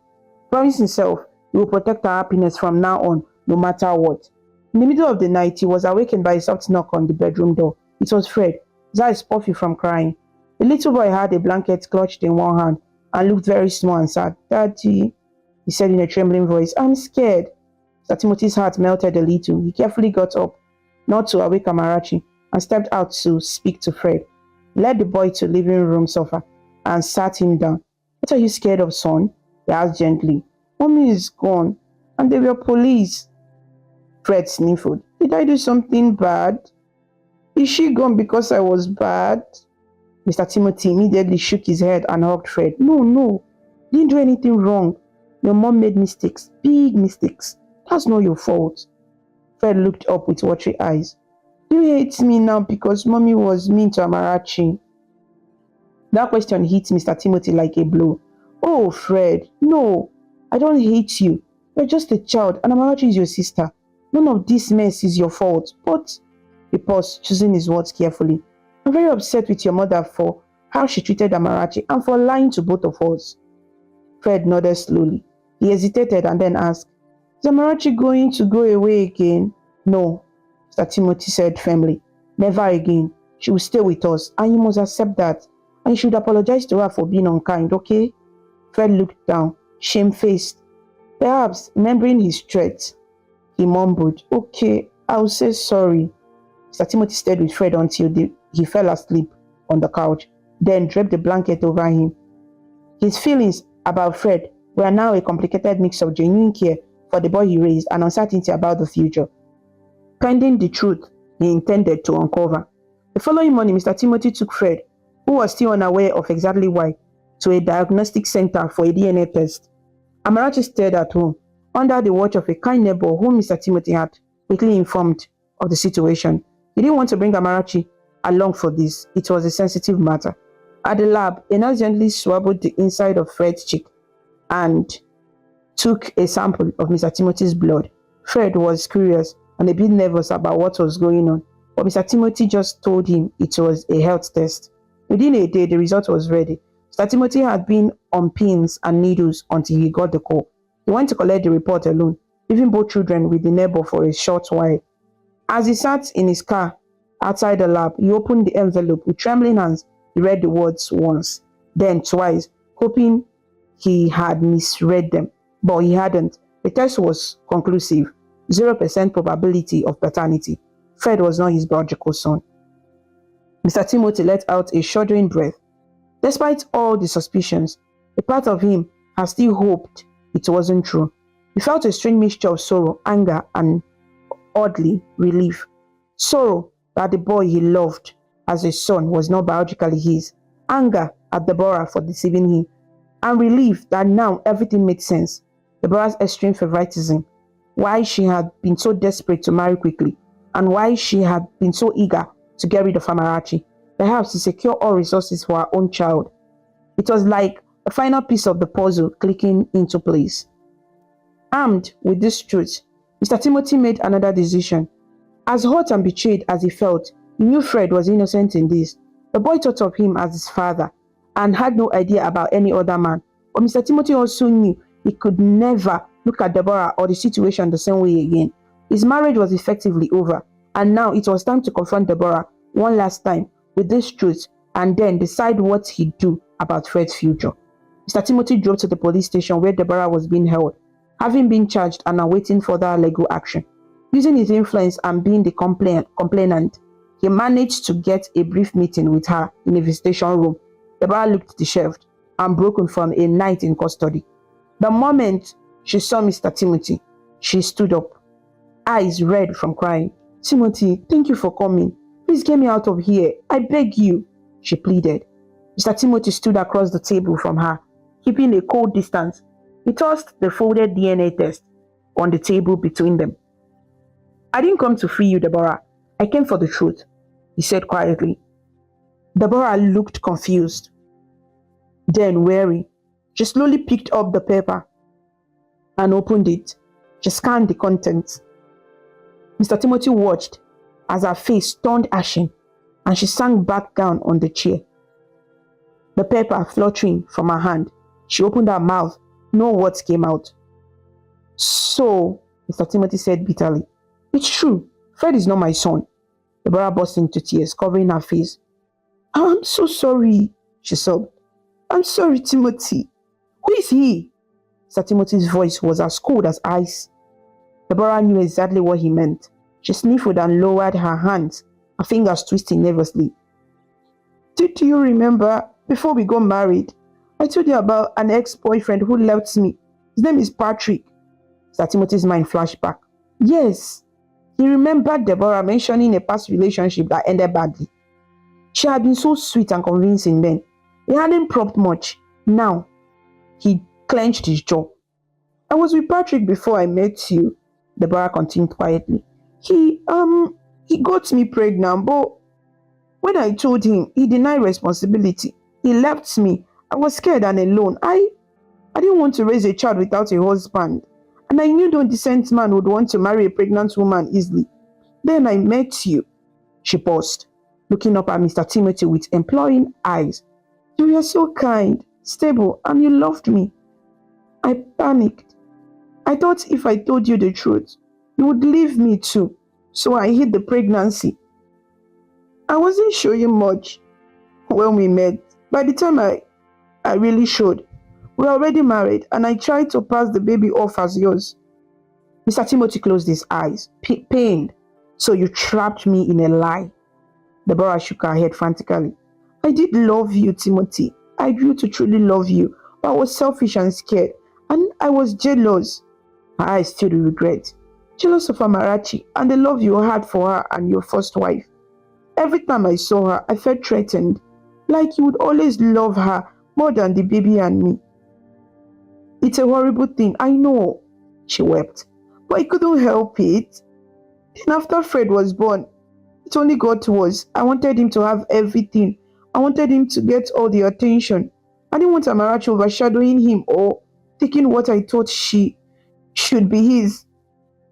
Promising himself he will protect her happiness from now on, no matter what. In the middle of the night, he was awakened by a soft knock on the bedroom door. It was Fred, his eyes puffy from crying. The little boy had a blanket clutched in one hand and looked very small and sad. Daddy, he said in a trembling voice, I'm scared. Sir Timothy's heart melted a little. He carefully got up, not to awake Amarachi, and stepped out to speak to Fred. He led the boy to the living room sofa and sat him down. What are you scared of, son? He asked gently. Mommy is gone, and they were police. Fred sniffled. Did I do something bad? Is she gone because I was bad? Mr. Timothy immediately shook his head and hugged Fred. No, no, didn't do anything wrong. Your mom made mistakes, big mistakes. That's not your fault. Fred looked up with watery eyes. Do you hate me now because mommy was mean to Amarachi? That question hit Mr. Timothy like a blow. Oh, Fred, no, I don't hate you. You're just a child and Amarachi is your sister. None of this mess is your fault. But, he paused, choosing his words carefully. I'm very upset with your mother for how she treated Amarachi and for lying to both of us. Fred nodded slowly. He hesitated and then asked, Is Amarachi going to go away again? No, Mr. Timothy said firmly. Never again. She will stay with us and you must accept that. And you should apologize to her for being unkind, okay? Fred looked down, shamefaced. Perhaps, remembering his threat, he mumbled, Okay, I'll say sorry. Mr. Timothy stayed with Fred until he fell asleep on the couch, then draped the blanket over him. His feelings about Fred were now a complicated mix of genuine care for the boy he raised and uncertainty about the future, pending the truth he intended to uncover. The following morning, Mr. Timothy took Fred, who was still unaware of exactly why, to a diagnostic center for a DNA test. Amarachi stayed at home, under the watch of a kind neighbor whom Mr. Timothy had quickly informed of the situation. He didn't want to bring Amarachi along for this. It was a sensitive matter. At the lab, a nurse gently swabbed the inside of Fred's cheek and took a sample of Mr. Timothy's blood. Fred was curious and a bit nervous about what was going on, but Mr. Timothy just told him it was a health test. Within a day, the result was ready. Mr. Timothy had been on pins and needles until he got the call. He went to collect the report alone, leaving both children with the neighbor for a short while. As he sat in his car outside the lab, he opened the envelope. With trembling hands, he read the words once, then twice, hoping he had misread them. But he hadn't. The test was conclusive. 0% probability of paternity. Fred was not his biological son. Mr. Timothy let out a shuddering breath. Despite all the suspicions, a part of him had still hoped it wasn't true. He felt a strange mixture of sorrow, anger, and oddly, relief. Sorrow that the boy he loved as a son was not biologically his. Anger at Deborah for deceiving him. And relief that now everything made sense. Deborah's extreme favoritism, why she had been so desperate to marry quickly, and why she had been so eager to get rid of Amarachi, perhaps to secure all resources for her own child. It was like a final piece of the puzzle clicking into place. Armed with this truth, Mr. Timothy made another decision. As hurt and betrayed as he felt, he knew Fred was innocent in this. The boy thought of him as his father and had no idea about any other man. But Mr. Timothy also knew he could never look at Deborah or the situation the same way again. His marriage was effectively over, and now it was time to confront Deborah one last time with this truth and then decide what he'd do about Fred's future. Mr. Timothy drove to the police station where Deborah was being held, having been charged and awaiting further legal action. Using his influence and being the complainant, he managed to get a brief meeting with her in a visitation room. Deborah looked disheveled and broken from a night in custody. The moment she saw Mr. Timothy, she stood up, eyes red from crying. Timothy, thank you for coming. Please get me out of here. I beg you, she pleaded. Mr. Timothy stood across the table from her, keeping a cold distance. He tossed the folded DNA test on the table between them. I didn't come to free you, Deborah. I came for the truth, he said quietly. Deborah looked confused, then wary. She slowly picked up the paper and opened it. She scanned the contents. Mr. Timothy watched as her face turned ashen and she sank back down on the chair. The paper fluttering from her hand, she opened her mouth. No words came out. So, Mr. Timothy said bitterly, it's true. Fred is not my son. Deborah burst into tears, covering her face. I'm so sorry, she sobbed. I'm sorry, Timothy. Who is he? Mr. Timothy's voice was as cold as ice. Deborah knew exactly what he meant. She sniffled and lowered her hands, her fingers twisting nervously. Do you remember, before we got married, I told you about an ex-boyfriend who left me? His name is Patrick. Mr. Timothy's mind flashed back. Yes, he remembered Deborah mentioning a past relationship that ended badly. She had been so sweet and convincing then. He hadn't propped much. Now, he clenched his jaw. I was with Patrick before I met you, Deborah continued quietly. He, he got me pregnant, but when I told him, he denied responsibility. He left me. I was scared and alone. I didn't want to raise a child without a husband. And I knew no decent man would want to marry a pregnant woman easily. Then I met you. She paused, looking up at Mr. Timothy with imploring eyes. You were so kind, stable, and you loved me. I panicked. I thought if I told you the truth, you would leave me too. So I hid the pregnancy. I wasn't showing much when we met. By the time I really showed, we were already married, and I tried to pass the baby off as yours. Mr. Timothy closed his eyes, pained. So you trapped me in a lie. Deborah shook her head frantically. I did love you, Timothy. I grew to truly love you, but I was selfish and scared, and I was jealous. Her eyes filled with regret. Jealous of Amarachi and the love you had for her and your first wife. Every time I saw her, I felt threatened, like you would always love her more than the baby and me. It's a horrible thing, I know, she wept, but I couldn't help it. Then after Fred was born, it only got worse. I wanted him to have everything. I wanted him to get all the attention. I didn't want Amarachi overshadowing him or taking what I thought she should be his.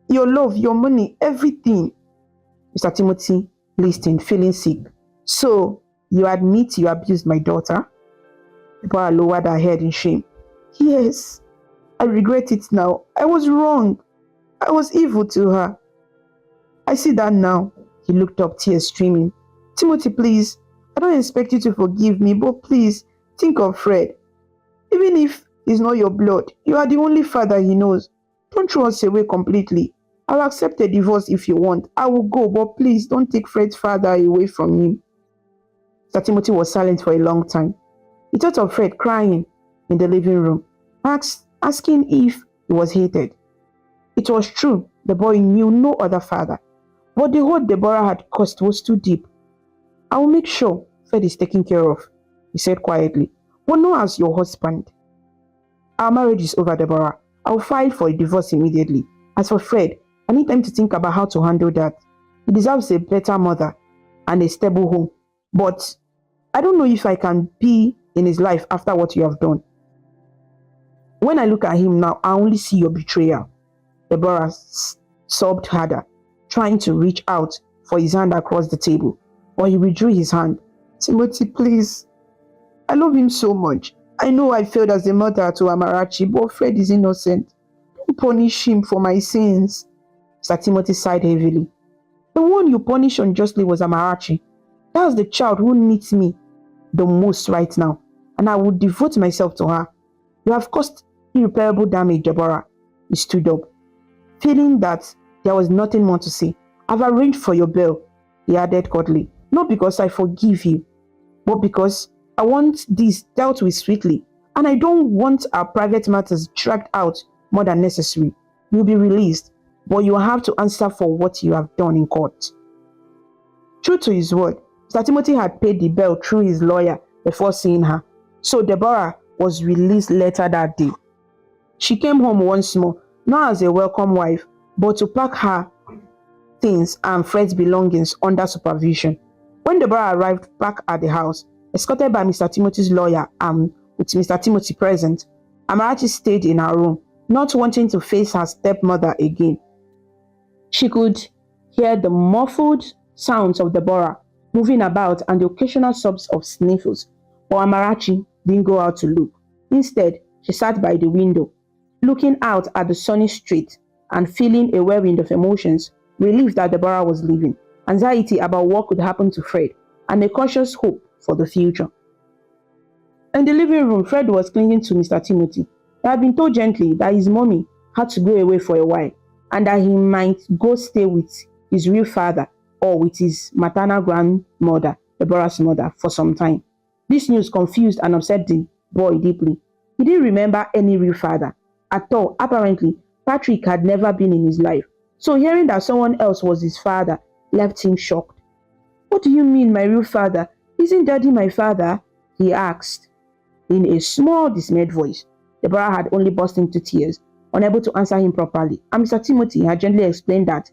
Your love, your money, everything. Mr. Timothy listened, feeling sick. So, you admit you abused my daughter? Deborah lowered her head in shame. Yes, I regret it now. I was wrong. I was evil to her. I see that now. He looked up, tears streaming. Timothy, please, I don't expect you to forgive me, but please, think of Fred. Even if he's not your blood, you are the only father he knows. Don't throw us away completely. I'll accept a divorce if you want. I will go, but please don't take Fred's father away from him. Sir Timothy was silent for a long time. He thought of Fred crying in the living room, asking if he was hated. It was true, the boy knew no other father, but the hurt Deborah had caused was too deep. I will make sure Fred is taken care of, he said quietly, but not as your husband. Our marriage is over, Deborah. I will file for a divorce immediately. As for Fred, I need time to think about how to handle that. He deserves a better mother and a stable home, but I don't know if I can be in his life after what you have done. When I look at him now, I only see your betrayal. Deborah sobbed harder, trying to reach out for his hand across the table, but he withdrew his hand. Timothy, please. I love him so much. I know I failed as a mother to Amarachi, but Fred is innocent. Don't punish him for my sins. Sir Timothy sighed heavily. The one you punished unjustly was Amarachi. That's the child who needs me the most right now, and I would devote myself to her. You have caused irreparable damage, Deborah. He stood up, feeling that there was nothing more to say. I've arranged for your bail, he added curtly. Not because I forgive you, but because I want this dealt with sweetly, and I don't want our private matters dragged out more than necessary. You'll be released, but you have to answer for what you have done in court. True to his word, Sir Timothy had paid the bail through his lawyer before seeing her, so Deborah was released later that day. She came home once more, not as a welcome wife, but to pack her things and Fred's belongings under supervision. When Deborah arrived back at the house, escorted by Mr. Timothy's lawyer and with Mr. Timothy present, Amarachi stayed in her room, not wanting to face her stepmother again. She could hear the muffled sounds of Deborah moving about and the occasional sobs of sniffles, but Amarachi didn't go out to look. Instead, she sat by the window, looking out at the sunny street and feeling a whirlwind of emotions, relief that Deborah was leaving, anxiety about what could happen to Fred, and a cautious hope for the future. In the living room, Fred was clinging to Mr. Timothy. He had been told gently that his mommy had to go away for a while, and that he might go stay with his real father or with his maternal grandmother, Deborah's mother, for some time. This news confused and upset the boy deeply. He didn't remember any real father at all. Apparently, Patrick had never been in his life, so hearing that someone else was his father left him shocked. What do you mean, my real father? Isn't Daddy my father? He asked in a small, dismayed voice. Deborah had only burst into tears, unable to answer him properly, and Mr. Timothy had gently explained that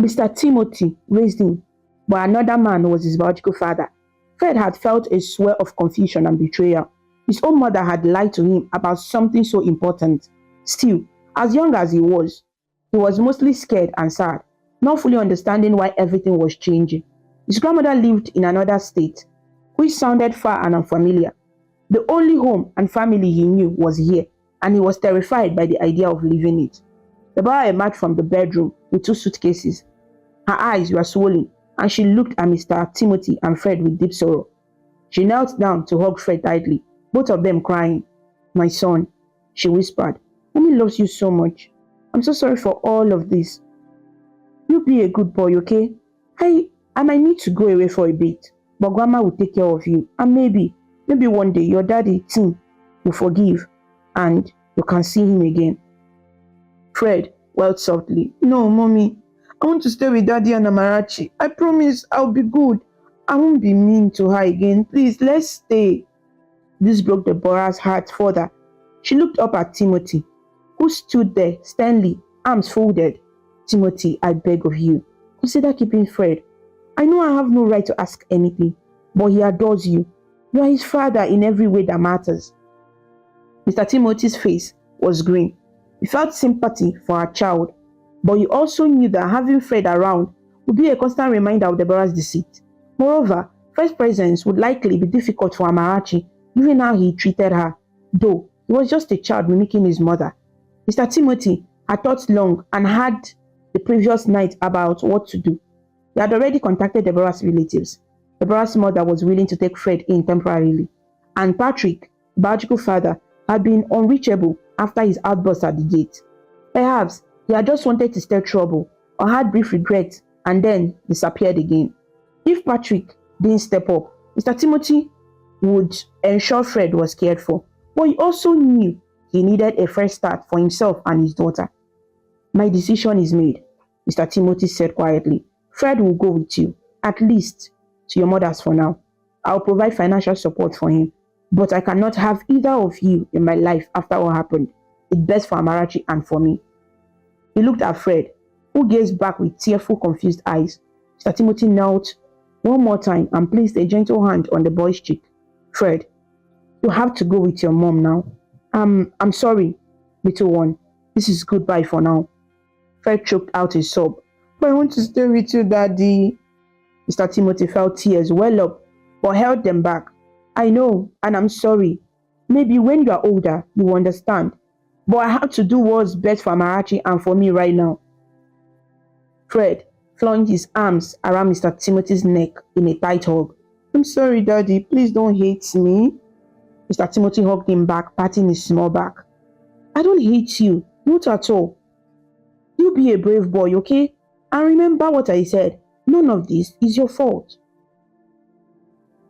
Mr. Timothy raised him, but another man was his biological father. Fred had felt a swell of confusion and betrayal. His own mother had lied to him about something so important. Still, as young as he was mostly scared and sad, not fully understanding why everything was changing. His grandmother lived in another state, which sounded far and unfamiliar. The only home and family he knew was here, and he was terrified by the idea of leaving it. Deborah emerged from the bedroom with two suitcases. Her eyes were swollen, and she looked at Mr. Timothy and Fred with deep sorrow. She knelt down to hug Fred tightly, both of them crying. "My son," she whispered, "Mommy loves you so much. I'm so sorry for all of this. You be a good boy, okay? I might need to go away for a bit, but Grandma will take care of you, and maybe one day your daddy, Tim, will forgive, and you can see him again." Fred wailed softly. "No, Mommy. I want to stay with Daddy and Amarachi. I promise I'll be good. I won't be mean to her again. Please, let's stay." This broke Deborah's heart further. She looked up at Timothy, who stood there sternly, arms folded. "Timothy, I beg of you, consider keeping Fred. I know I have no right to ask anything, but he adores you. You are his father in every way that matters." Mr. Timothy's face was grim. He felt sympathy for her child, but he also knew that having Fred around would be a constant reminder of Deborah's deceit. Moreover, Fred's presence would likely be difficult for Amarachi, given how he treated her, though he was just a child mimicking his mother. Mr. Timothy had thought long and had the previous night about what to do. He had already contacted Deborah's relatives. Deborah's mother was willing to take Fred in temporarily, and Patrick, the biological father, had been unreachable after his outburst at the gate. Perhaps he had just wanted to stir trouble or had brief regrets and then disappeared again. If Patrick didn't step up, Mr. Timothy would ensure Fred was cared for, but he also knew he needed a fresh start for himself and his daughter. "My decision is made," Mr. Timothy said quietly. "Fred will go with you, at least to your mother's for now. I'll provide financial support for him, but I cannot have either of you in my life after what happened. It's best for Amarachi and for me." He looked at Fred, who gazed back with tearful, confused eyes. Mr. Timothy knelt one more time and placed a gentle hand on the boy's cheek. "Fred, you have to go with your mom now. I'm sorry, little one. This is goodbye for now." Fred choked out a sob. "But I want to stay with you, Daddy." Mr. Timothy felt tears well up, but held them back. "I know, and I'm sorry. Maybe when you are older, you will understand. But I have to do what's best for Amarachi and for me right now." Fred flung his arms around Mr. Timothy's neck in a tight hug. "I'm sorry, Daddy. Please don't hate me." Mr. Timothy hugged him back, patting his small back. "I don't hate you. Not at all. You be a brave boy, okay? And remember what I said. None of this is your fault."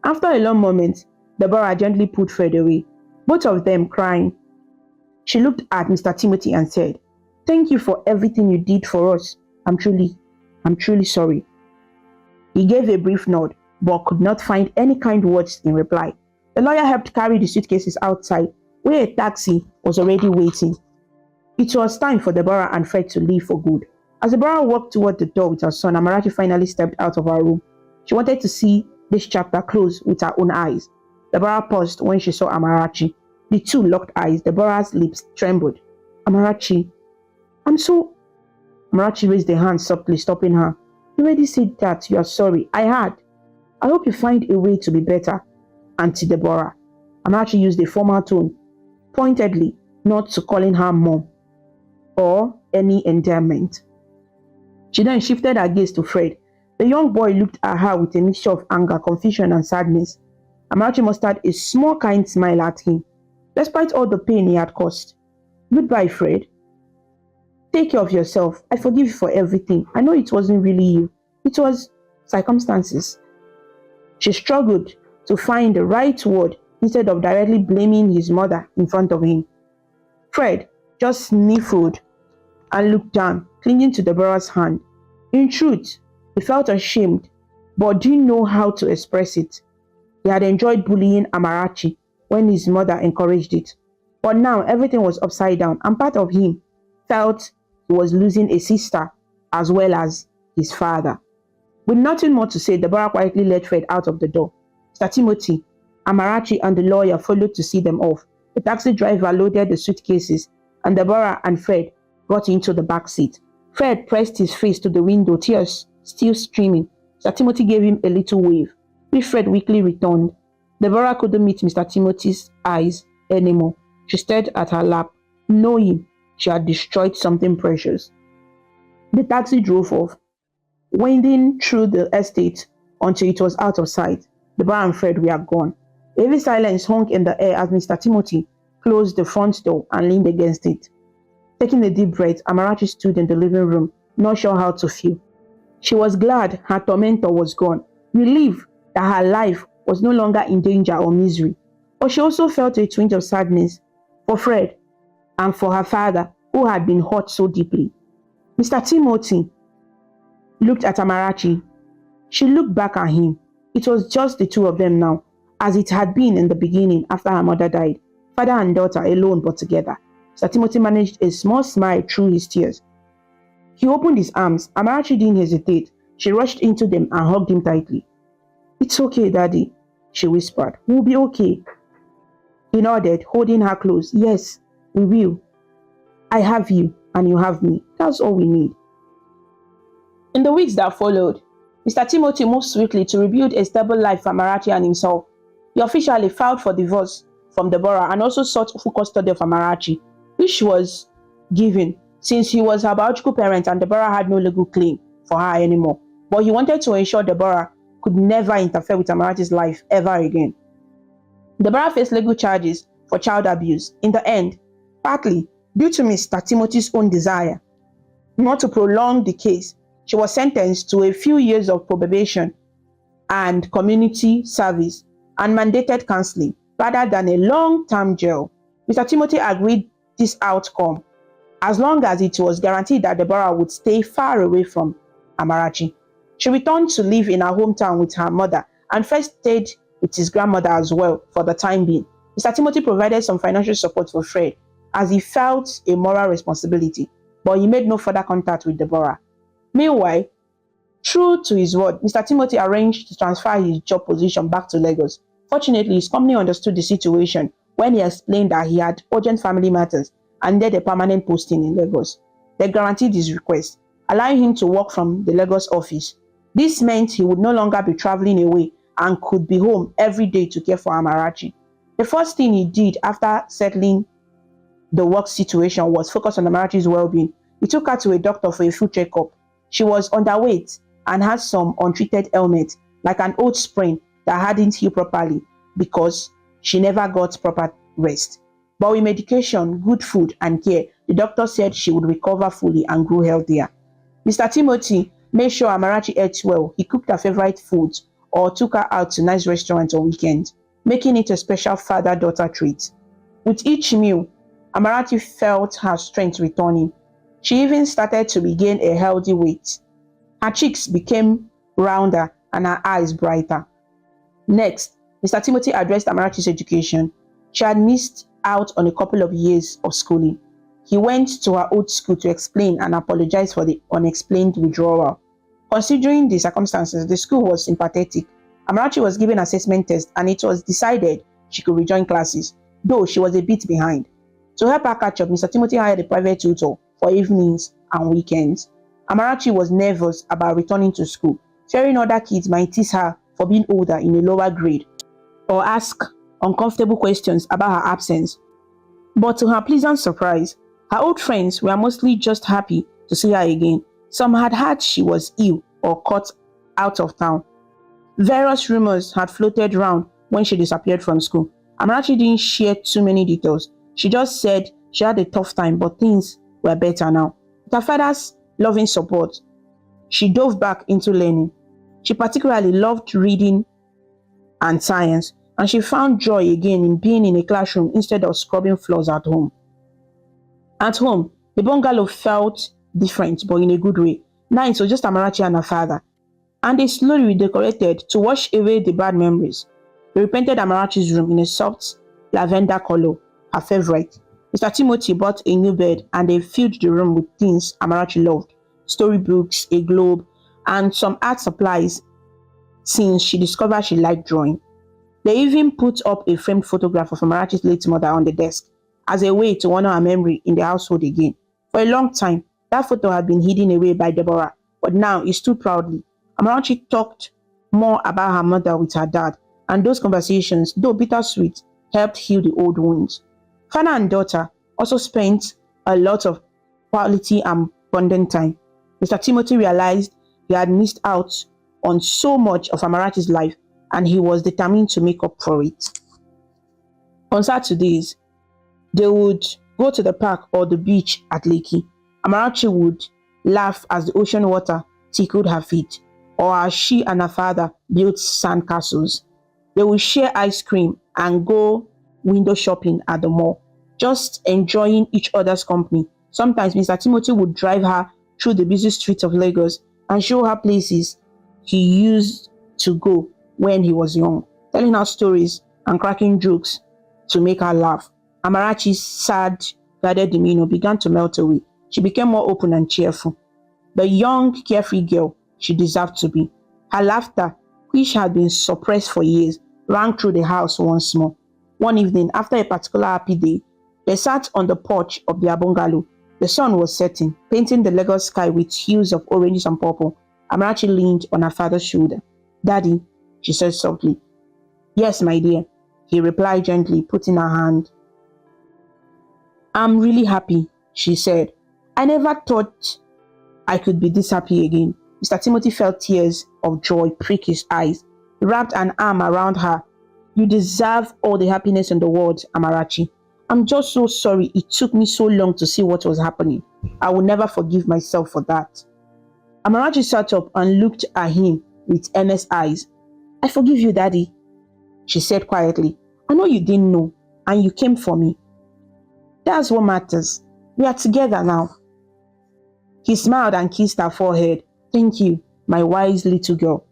After a long moment, Deborah gently put Fred away, both of them crying. She looked at Mr. Timothy and said, "Thank you for everything you did for us. I'm truly sorry." He gave a brief nod, but could not find any kind words in reply. The lawyer helped carry the suitcases outside, where a taxi was already waiting. It was time for Deborah and Fred to leave for good. As Deborah walked toward the door with her son, Amarachi finally stepped out of her room. She wanted to see this chapter close with her own eyes. Deborah paused when she saw Amarachi. The two locked eyes. Deborah's lips trembled. "Amarachi, I'm so..." Amarachi raised a hand softly, stopping her. "You already said that you are sorry." "I had. I hope you find a way to be better, Auntie Deborah." Amarachi used a formal tone, pointedly, not to calling her mom or any endearment. She then shifted her gaze to Fred. The young boy looked at her with a mixture of anger, confusion, and sadness. Amarachi mustered a small, kind smile at him, despite all the pain he had caused. "Goodbye, Fred. Take care of yourself. I forgive you for everything. I know it wasn't really you. It was circumstances." She struggled to find the right word instead of directly blaming his mother in front of him. Fred just sniffled and looked down, clinging to Deborah's hand. In truth, he felt ashamed, but didn't know how to express it. He had enjoyed bullying Amarachi when his mother encouraged it. But now everything was upside down, and part of him felt he was losing a sister as well as his father. With nothing more to say, Deborah quietly led Fred out of the door. Mr. Timothy, Amarachi, and the lawyer followed to see them off. The taxi driver loaded the suitcases, and Deborah and Fred got into the back seat. Fred pressed his face to the window, tears still streaming. Mr. Timothy gave him a little wave, which Fred weakly returned. Deborah couldn't meet Mr. Timothy's eyes anymore. She stared at her lap, knowing she had destroyed something precious. The taxi drove off, winding through the estate until it was out of sight. Deborah and Fred were gone. A heavy silence hung in the air as Mr. Timothy closed the front door and leaned against it. Taking a deep breath, Amarachi stood in the living room, not sure how to feel. She was glad her tormentor was gone, relieved that her life was no longer in danger or misery. But she also felt a twinge of sadness for Fred and for her father, who had been hurt so deeply. Mr. Timothy looked at Amarachi. She looked back at him. It was just the two of them now, as it had been in the beginning after her mother died, father and daughter alone but together. Mr. Timothy managed a small smile through his tears. He opened his arms. Amarachi didn't hesitate. She rushed into them and hugged him tightly. "It's okay, Daddy," she whispered. "We'll be okay." He nodded, holding her close. "Yes, we will. I have you, and you have me. That's all we need." In the weeks that followed, Mr. Timothy moved swiftly to rebuild a stable life for Amarachi and himself. He officially filed for divorce from Deborah and also sought full custody of Amarachi, which was given since he was her biological parent and Deborah had no legal claim for her anymore. But he wanted to ensure Deborah could never interfere with Amarachi's life ever again. Deborah faced legal charges for child abuse. In the end, partly due to Mr. Timothy's own desire not to prolong the case, she was sentenced to a few years of probation and community service and mandated counseling rather than a long-term jail. Mr. Timothy agreed this outcome as long as it was guaranteed that Deborah would stay far away from Amarachi. She returned to live in her hometown with her mother and first stayed with his grandmother as well for the time being. Mr. Timothy provided some financial support for Fred as he felt a moral responsibility, but he made no further contact with Deborah. Meanwhile, true to his word, Mr. Timothy arranged to transfer his job position back to Lagos. Fortunately, his company understood the situation when he explained that he had urgent family matters and needed a permanent posting in Lagos. They guaranteed his request, allowing him to work from the Lagos office. This meant he would no longer be traveling away and could be home every day to care for Amarachi. The first thing he did after settling the work situation was focus on Amarachi's well-being. He took her to a doctor for a full checkup. She was underweight and had some untreated ailments, like an old sprain that hadn't healed properly because she never got proper rest. But with medication, good food, and care, the doctor said she would recover fully and grow healthier. Mr. Timothy made sure Amarachi ate well. He cooked her favorite foods or took her out to nice restaurants on weekends, making it a special father-daughter treat. With each meal, Amarachi felt her strength returning. She even started to regain a healthy weight. Her cheeks became rounder and her eyes brighter. Next, Mr. Timothy addressed Amarachi's education. She had missed out on a couple of years of schooling. He went to her old school to explain and apologize for the unexplained withdrawal. Considering the circumstances, the school was sympathetic. Amarachi was given assessment tests and it was decided she could rejoin classes, though she was a bit behind. To help her catch up, Mr. Timothy hired a private tutor for evenings and weekends. Amarachi was nervous about returning to school, fearing other kids might tease her for being older in a lower grade or ask uncomfortable questions about her absence. But to her pleasant surprise, her old friends were mostly just happy to see her again. Some had heard she was ill or caught out of town. Various rumors had floated around when she disappeared from school. Amarachi didn't share too many details. She just said she had a tough time, but things were better now. With her father's loving support, she dove back into learning. She particularly loved reading and science, and she found joy again in being in a classroom instead of scrubbing floors at home. At home, the bungalow felt different, but in a good way. Now it was just Amarachi and her father, and they slowly redecorated to wash away the bad memories. They repainted Amarachi's room in a soft lavender color, her favorite. Mr. Timothy bought a new bed and they filled the room with things Amarachi loved: storybooks, a globe, and some art supplies since she discovered she liked drawing. They even put up a framed photograph of Amarachi's late mother on the desk as a way to honor her memory in the household again. For a long time, that photo had been hidden away by Deborah, but now it stood proudly. Amarachi talked more about her mother with her dad, and those conversations, though bittersweet, helped heal the old wounds. Father and daughter also spent a lot of quality and bonding time. Mr. Timothy realized he had missed out on so much of Amarachi's life, and he was determined to make up for it. On Saturdays, they would go to the park or the beach at Lakey. Amarachi would laugh as the ocean water tickled her feet, or as she and her father built sandcastles. They would share ice cream and go window shopping at the mall, just enjoying each other's company. Sometimes Mr. Timothy would drive her through the busy streets of Lagos and show her places he used to go when he was young, telling her stories and cracking jokes to make her laugh. Amarachi's sad, guarded demeanor began to melt away. She became more open and cheerful, the young, carefree girl she deserved to be. Her laughter, which had been suppressed for years, rang through the house once more. One evening, after a particular happy day, they sat on the porch of their bungalow. The sun was setting, painting the Lagos sky with hues of oranges and purple. Amarachi leaned on her father's shoulder. "Daddy," she said softly. "Yes, my dear," he replied gently, putting her hand. "I'm really happy," she said. "I never thought I could be this happy again." Mr. Timothy felt tears of joy prick his eyes. He wrapped an arm around her. "You deserve all the happiness in the world, Amarachi. I'm just so sorry it took me so long to see what was happening. I will never forgive myself for that." Amarachi sat up and looked at him with earnest eyes. "I forgive you, Daddy," she said quietly. "I know you didn't know, and you came for me. That's what matters. We are together now." He smiled and kissed her forehead. "Thank you, my wise little girl,"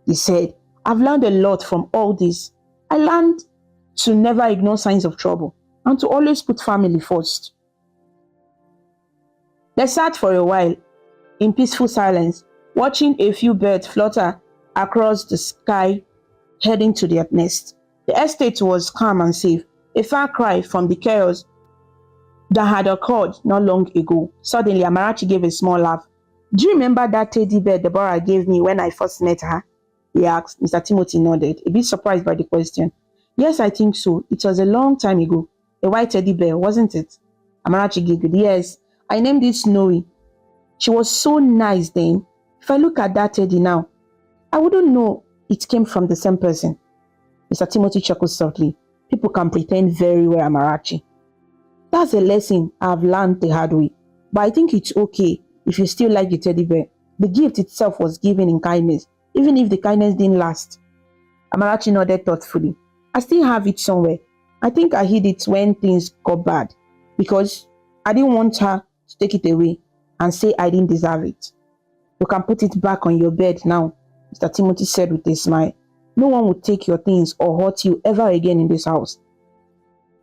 he said. "I've learned a lot from all this. I learned to never ignore signs of trouble and to always put family first." They sat for a while in peaceful silence, watching a few birds flutter across the sky heading to their nest. The estate was calm and safe, a far cry from the chaos that had occurred not long ago. Suddenly, Amarachi gave a small laugh. "Do you remember that teddy bear Deborah gave me when I first met her?" he asked. Mr. Timothy nodded, a bit surprised by the question. "Yes, I think so. It was a long time ago. A white teddy bear, wasn't it?" Amarachi giggled. "Yes, I named it Snowy. She was so nice then. If I look at that teddy now, I wouldn't know it came from the same person." Mr. Timothy chuckled softly. "People can pretend very well, Amarachi. That's a lesson I've learned the hard way. But I think it's okay if you still like the teddy bear. The gift itself was given in kindness, even if the kindness didn't last." Amarachi nodded thoughtfully. "I still have it somewhere. I think I hid it when things got bad, because I didn't want her to take it away and say I didn't deserve it." "You can put it back on your bed now," Mr. Timothy said with a smile. "No one will take your things or hurt you ever again in this house."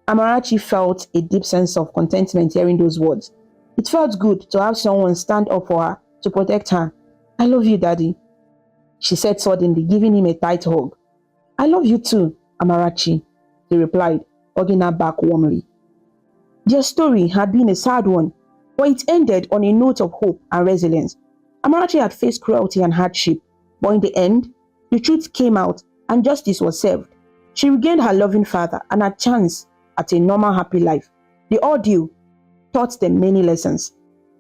Amarachi felt a deep sense of contentment hearing those words. It felt good to have someone stand up for her, to protect her. "I love you, Daddy," she said suddenly, giving him a tight hug. "I love you too, Amarachi," he replied, hugging her back warmly. Their story had been a sad one, but it ended on a note of hope and resilience. Amarachi had faced cruelty and hardship, but in the end, the truth came out and justice was served. She regained her loving father and a chance at a normal, happy life. The ordeal taught them many lessons.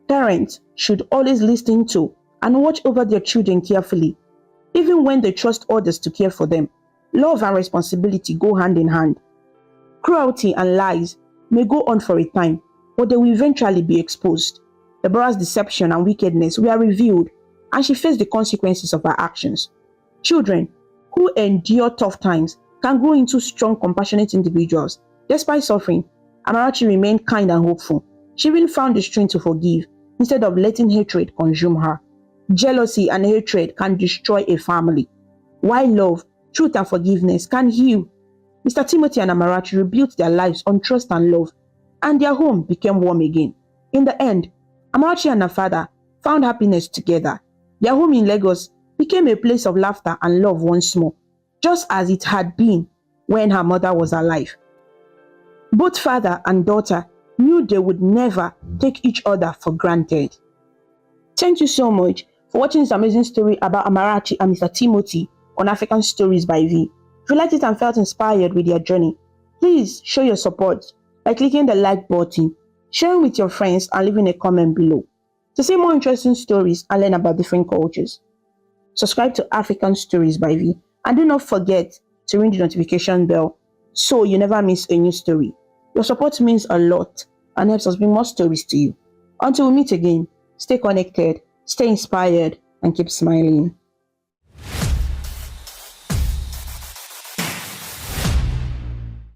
Parents should always listen to and watch over their children carefully, even when they trust others to care for them. Love and responsibility go hand in hand. Cruelty and lies may go on for a time, but they will eventually be exposed. Deborah's deception and wickedness were revealed, and she faced the consequences of her actions. Children who endure tough times can grow into strong, compassionate individuals. Despite suffering, Amarachi remained kind and hopeful. She even found the strength to forgive instead of letting hatred consume her. Jealousy and hatred can destroy a family, while love truth and forgiveness can heal. Mr. Timothy and Amarachi rebuilt their lives on trust and love, and their home became warm again. In the end, Amarachi and her father found happiness together. Their home in Lagos became a place of laughter and love once more, just as it had been when her mother was alive. Both father and daughter knew they would never take each other for granted. Thank you so much for watching this amazing story about Amarachi and Mr. Timothy on African Stories by V. If you liked it and felt inspired with their journey, please show your support by clicking the like button, sharing with your friends, and leaving a comment below. To see more interesting stories and learn about different cultures, subscribe to African Stories by V, and do not forget to ring the notification bell so you never miss a new story. Your support means a lot and helps us bring more stories to you. Until we meet again, stay connected, stay inspired, and keep smiling.